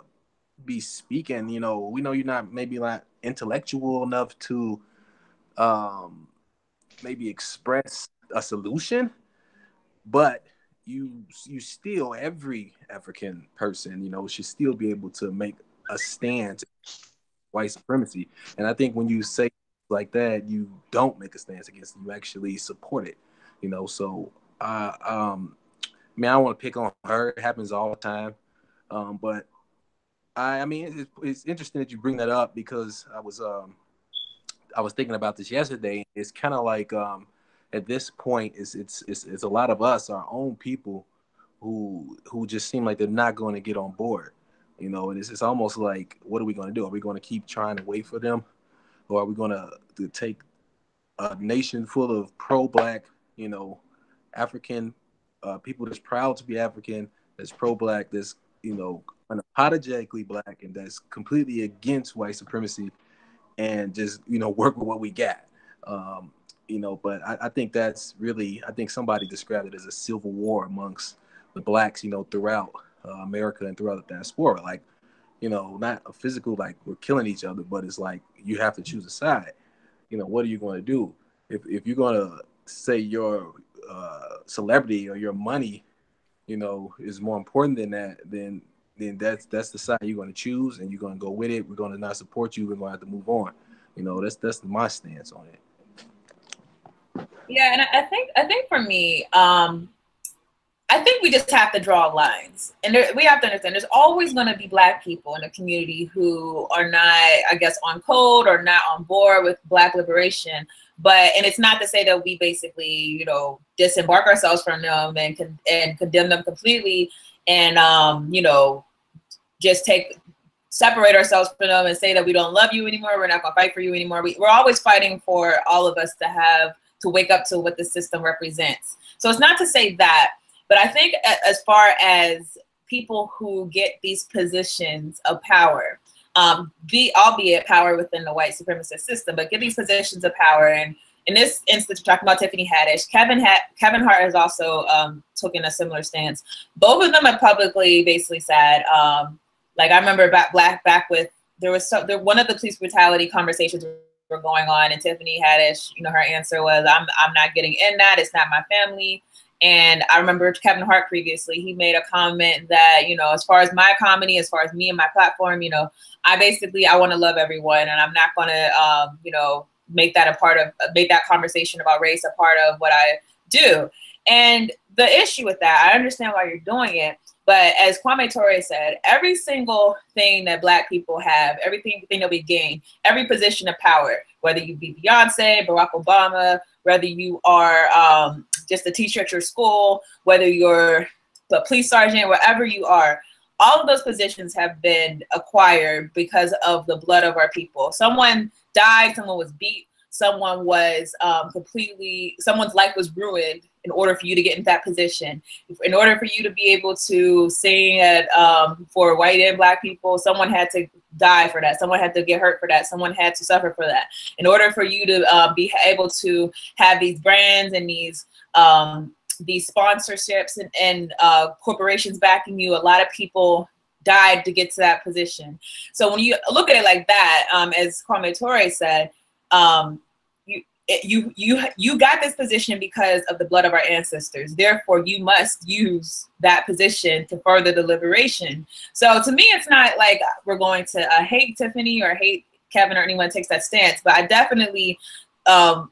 be speaking, we know you're not maybe like intellectual enough to maybe express a solution, but you still, every African person, should still be able to make a stance against white supremacy. And I think when you say like that, you don't make a stance against it, you actually support it, so I don't want to pick on her. It happens all the time. But I mean, it's interesting that you bring that up, because I was thinking about this yesterday. It's kind of like at this point, it's a lot of us, our own people, who just seem like they're not going to get on board. And it's almost like, what are we going to do? Are we going to keep trying to wait for them, or are we going to take a nation full of pro-Black, African people that's proud to be African, that's pro-Black, that's unapologetically Black, and that's completely against white supremacy, and just work with what we got. But I think that's really, I think somebody described it as a civil war amongst the Blacks, throughout America and throughout the diaspora. Like, not a physical, like we're killing each other, but it's like you have to choose a side. What are you going to do if you're going to say your celebrity or your money, is more important than that? Then that's the side you're going to choose, and you're going to go with it. We're going to not support you. We're going to have to move on. That's my stance on it. Yeah, and I think for me, I think we just have to draw lines, and we have to understand there's always going to be Black people in the community who are not, I guess, on code or not on board with Black liberation. And it's not to say that we basically, disembark ourselves from them and condemn them completely, and just separate ourselves from them and say that we don't love you anymore. We're not going to fight for you anymore. We're always fighting for all of us to wake up to what the system represents. So it's not to say that. But I think as far as people who get these positions of power, albeit power within the white supremacist system, but get these positions of power, and in this instance, we're talking about Tiffany Haddish. Kevin Hart has also taken a similar stance. Both of them have publicly basically said, like I remember back with, one of the police brutality conversations were going on, and Tiffany Haddish, her answer was, I'm not getting in that. It's not my family. And I remember Kevin Hart previously, he made a comment that, as far as my comedy, as far as me and my platform, I want to love everyone, and I'm not going to, make that conversation about race a part of what I do. And the issue with that, I understand why you're doing it, but as Kwame Ture said, every single thing that Black people have, everything that we gain, every position of power, whether you be Beyonce, Barack Obama, whether you are just a teacher at your school, whether you're a police sergeant, wherever you are, all of those positions have been acquired because of the blood of our people. Someone died, someone was beat, someone was someone's life was ruined in order for you to get in that position. In order for you to be able to sing for white and Black people, someone had to die for that. Someone had to get hurt for that. Someone had to suffer for that. In order for you to be able to have these brands and these these sponsorships and corporations backing you, a lot of people died to get to that position. So when you look at it like that, as Kwame Ture said, you got this position because of the blood of our ancestors. Therefore, you must use that position to further the liberation. So to me, it's not like we're going to hate Tiffany or hate Kevin or anyone takes that stance, but I definitely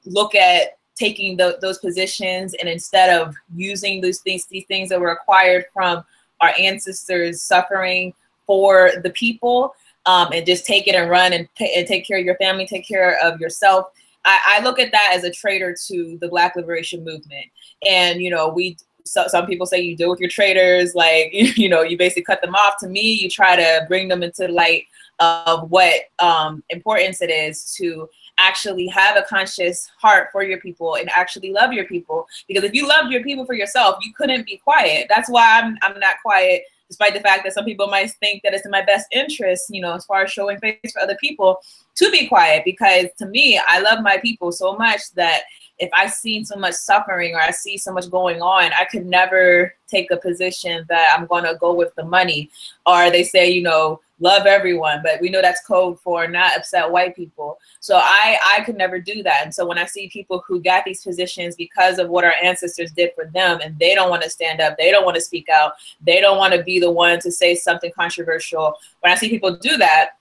look at taking those positions, and instead of using these things that were acquired from our ancestors suffering for the people, and just take it and run and take care of your family, take care of yourself. I look at that as a traitor to the Black liberation movement. And, you know, some people say you deal with your traitors, like, you know, you basically cut them off. To me, you try to bring them into the light of what importance it is to actually have a conscious heart for your people and actually love your people. Because if you loved your people for yourself, you couldn't be quiet. That's why I'm not quiet, despite the fact that some people might think that it's in my best interest, you know, as far as showing face for other people, to be quiet. Because to me, I love my people so much that if I see so much suffering or I see so much going on, I could never take a position that I'm going to go with the money. Or they say, you know, love everyone, but we know that's code for not upset white people. So I could never do that. And so when I see people who got these positions because of what our ancestors did for them, and they don't want to stand up, they don't want to speak out, they don't want to be the one to say something controversial. When I see people do that,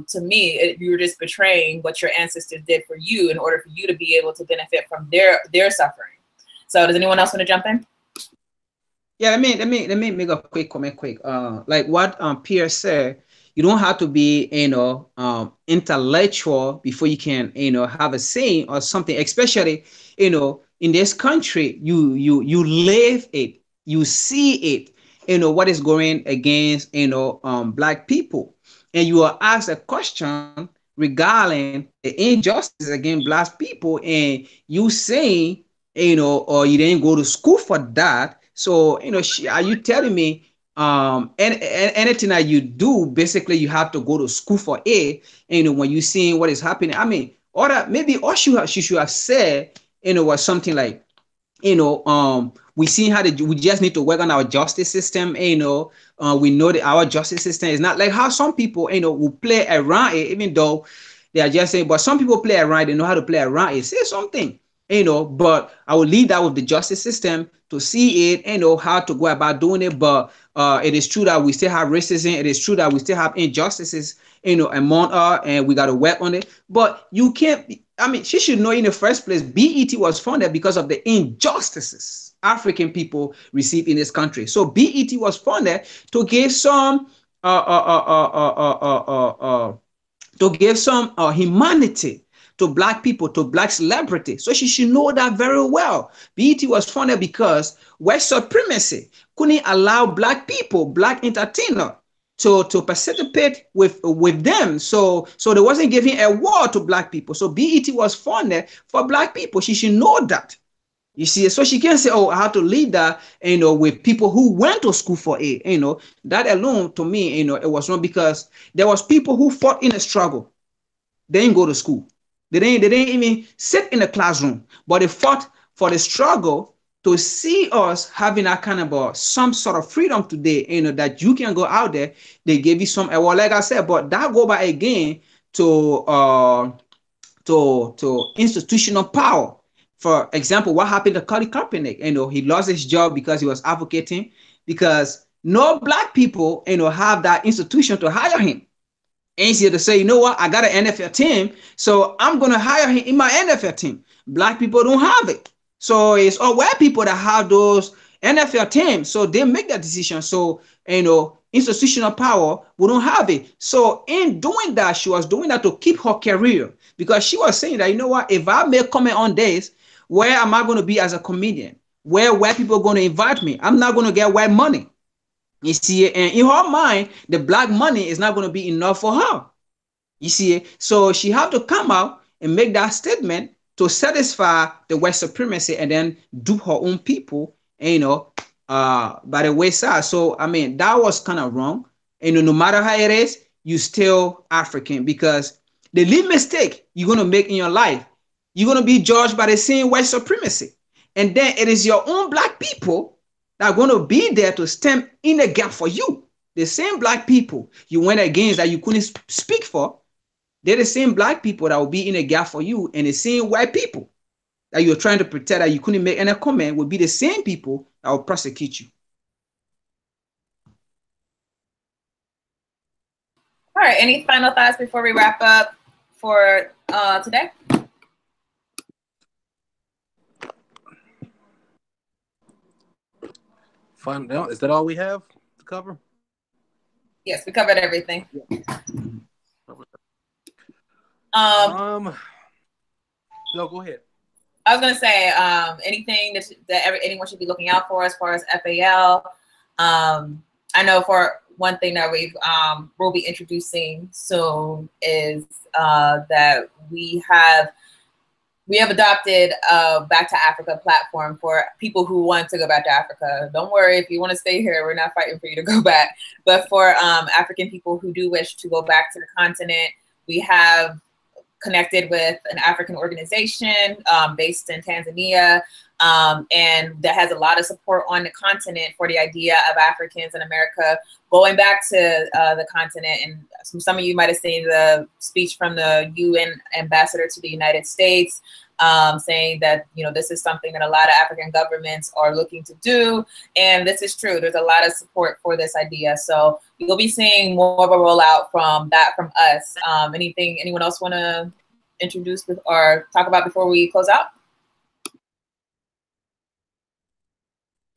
to me, you're just betraying what your ancestors did for you in order for you to be able to benefit from their suffering. So does anyone else want to jump in? Yeah, let me make a quick comment. Like what Pierre said, you don't have to be, you know, intellectual before you can, you know, have a say or something. Especially, you know, in this country, you live it, you see it, you know, what is going against, you know, Black people, and you are asked a question regarding the injustice against Black people, and you say, you know, or you didn't go to school for that. So, you know, are you telling me anything that you do, basically you have to go to school for it? And, you know, when you see what is happening, I mean, or that maybe all she should have said, you know, was something like, you know, we see how we just need to work on our justice system. You know, we know that our justice system is not like how some people, you know, will play around it, even though they are just saying, but some people play around, they know how to play around it. Say something, you know, but I will leave that with the justice system to see it, you know, how to go about doing it. But it is true that we still have racism. It is true that we still have injustices, you know, among us, and we got to work on it. But you can't, I mean, she should know in the first place, BET was founded because of the injustices African people receive in this country. So BET was founded to give some humanity to Black people, to Black celebrity. So she should know that very well. BET was founded because white supremacy couldn't allow Black people, Black entertainers, to participate with them. So they wasn't giving a award to Black people. So BET was funded for Black people. She should know that. You see, so she can't say, oh, I have to leave that, you know, with people who went to school for it. You know, that alone, to me, you know, it was wrong, because there was people who fought in a struggle. They didn't go to school. They didn't even sit in the classroom, but they fought for the struggle to see us having that kind of some sort of freedom today, you know, that you can go out there. They gave you some, well, like I said, but that go back again to institutional power. For example, what happened to Colin Kaepernick? You know, he lost his job because he was advocating, because no Black people, you know, have that institution to hire him. Easier to say, you know what, I got an NFL team, so I'm going to hire him in my NFL team. Black people don't have it. So it's all white people that have those NFL teams. So they make that decision. So, you know, institutional power, we don't have it. So in doing that, she was doing that to keep her career, because she was saying that, you know what, if I make comment on this, where am I going to be as a comedian? Where white people are going to invite me? I'm not going to get white money. You see, and in her mind, the Black money is not going to be enough for her. You see, so she had to come out and make that statement to satisfy the white supremacy, and then do her own people, you know, by the wayside. So, I mean, that was kind of wrong. And no matter how it is, you still African, because the least mistake you're going to make in your life, you're going to be judged by the same white supremacy. And then it is your own Black people that are going to be there to stand in the gap for you. The same Black people you went against that you couldn't speak for, they're the same Black people that will be in the gap for you, and the same white people that you're trying to protect that you couldn't make any comment will be the same people that will prosecute you. All right, any final thoughts before we wrap up for today? Is that all we have to cover? Yes, we covered everything. No, go ahead. I was gonna say anything that anyone should be looking out for as far as FAL. I know for one thing that we'll be introducing soon is that we have adopted a Back to Africa platform for people who want to go back to Africa. Don't worry, if you want to stay here, we're not fighting for you to go back. But for African people who do wish to go back to the continent, we have connected with an African organization based in Tanzania, and that has a lot of support on the continent for the idea of Africans in America going back to the continent. And some of you might have seen the speech from the UN ambassador to the United States, saying that, you know, this is something that a lot of African governments are looking to do. And this is true. There's a lot of support for this idea. So you'll be seeing more of a rollout from us. Anyone else want to introduce or talk about before we close out?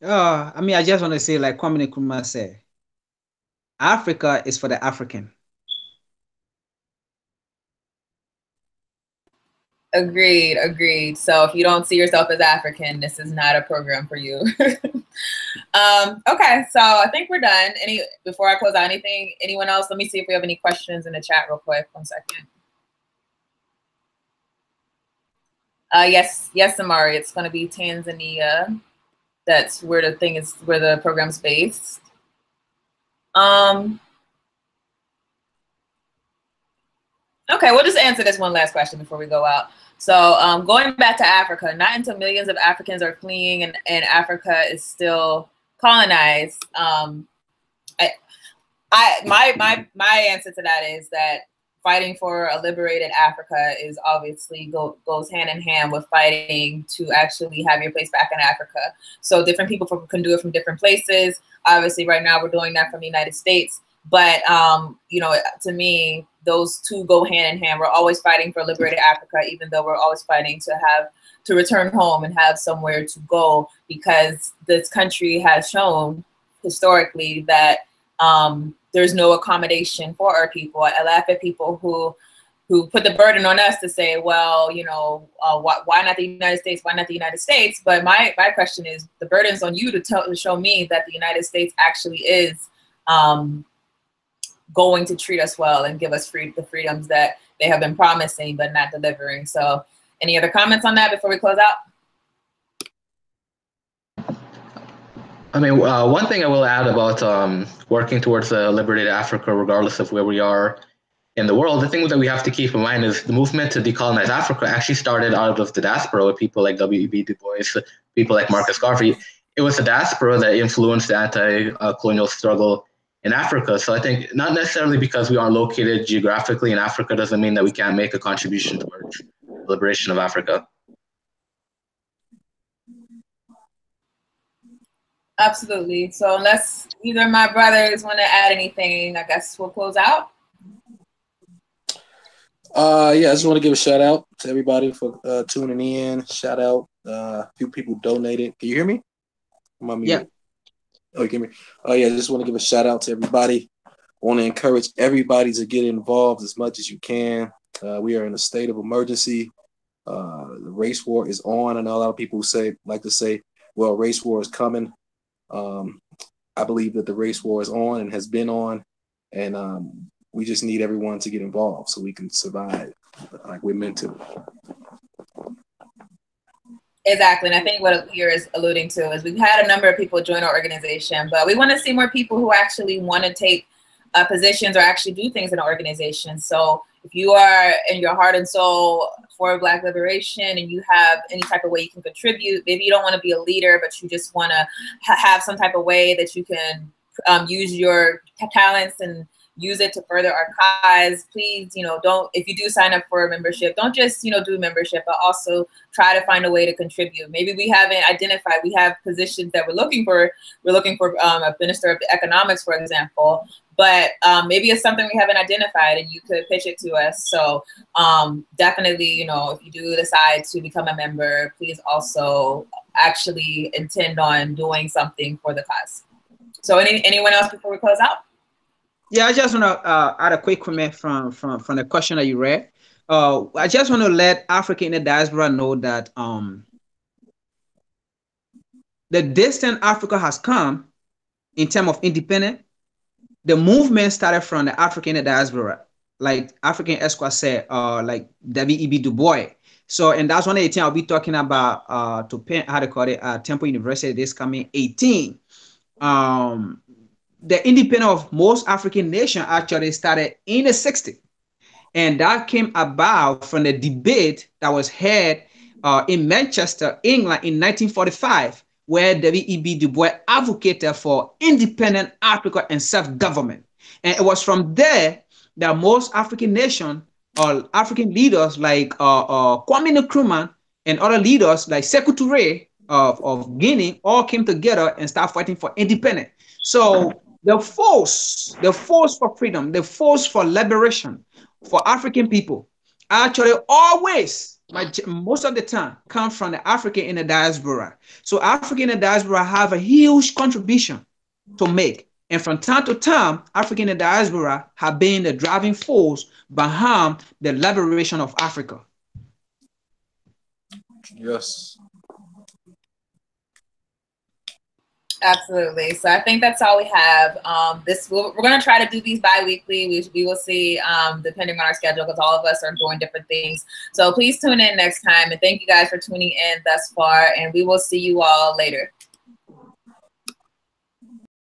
I mean, I just want to say, like Kwame Nkrumah said, Africa is for the African. Agreed. So if you don't see yourself as African, this is not a program for you. Okay, so I think we're done. Before I close out, anyone else? Let me see if we have any questions in the chat real quick. 1 second. Yes, Amari, it's going to be Tanzania. That's where the program's based. Okay, we'll just answer this one last question before we go out. So going back to Africa, not until millions of Africans are fleeing and Africa is still colonized. My answer to that is that fighting for a liberated Africa is obviously goes hand in hand with fighting to actually have your place back in Africa. So different people can do it from different places. Obviously, right now we're doing that from the United States. But, to me, those two go hand in hand. We're always fighting for liberated Africa, even though we're always fighting to return home and have somewhere to go, because this country has shown historically that there's no accommodation for our people. I laugh at people who put the burden on us to say, well, why not the United States? Why not the United States? But my question is, the burden's on you to show me that the United States actually is going to treat us well and give us the freedoms that they have been promising but not delivering. So any other comments on that before we close out? I mean, one thing I will add about working towards a liberated Africa, regardless of where we are in the world, the thing that we have to keep in mind is the movement to decolonize Africa actually started out of the diaspora with people like W.E.B. Du Bois, people like Marcus Garvey. It was the diaspora that influenced the anti-colonial struggle in Africa. So I think not necessarily because we are located geographically in Africa doesn't mean that we can't make a contribution towards the liberation of Africa. Absolutely. So unless either of my brothers want to add anything, I guess we'll close out. I just want to give a shout out to everybody for tuning in. Shout out. A few people donated. Can you hear me? Yeah. Oh, you can hear me? Oh, yeah. I just want to give a shout out to everybody. I want to encourage everybody to get involved as much as you can. We are in a state of emergency. The race war is on. I know a lot of people like to say, well, race war is coming. I believe that the race war is on and has been on, and we just need everyone to get involved so we can survive like we're meant to. Exactly, and I think what you're alluding to is we've had a number of people join our organization, but we want to see more people who actually want to take positions or actually do things in our organization. So if you are in your heart and soul for Black liberation and you have any type of way you can contribute, maybe you don't want to be a leader, but you just want to have some type of way that you can use your talents and use it to further our cause, please, don't, if you do sign up for a membership, don't just, do membership, but also try to find a way to contribute. Maybe we haven't identified, we have positions that we're looking for a minister of economics, for example, but maybe it's something we haven't identified and you could pitch it to us. So definitely, if you do decide to become a member, please also actually intend on doing something for the cause. So anyone else before we close out? Yeah, I just want to add a quick comment from the question that you read. I just want to let Africa in the diaspora know that the distance Africa has come in terms of independence, the movement started from the Africa in the diaspora, like African Esquire said, like W.E.B. Du Bois. So, and that's one of the things I'll be talking about Temple University this coming 18. The independence of most African nations actually started in the 60s. And that came about from the debate that was held in Manchester, England in 1945, where W.E.B. Du Bois advocated for independent Africa and self-government. And it was from there that most African nations or African leaders like Kwame Nkrumah and other leaders like Sekou Touré of Guinea all came together and started fighting for independence. So the force for freedom, the force for liberation for African people actually always, most of the time, come from the African in the diaspora. So African in the diaspora have a huge contribution to make. And from time to time, African in the diaspora have been the driving force behind the liberation of Africa. Yes. Absolutely. So I think that's all we have. We're going to try to do these bi-weekly. We will see, depending on our schedule, because all of us are doing different things. So please tune in next time. And thank you guys for tuning in thus far. And we will see you all later.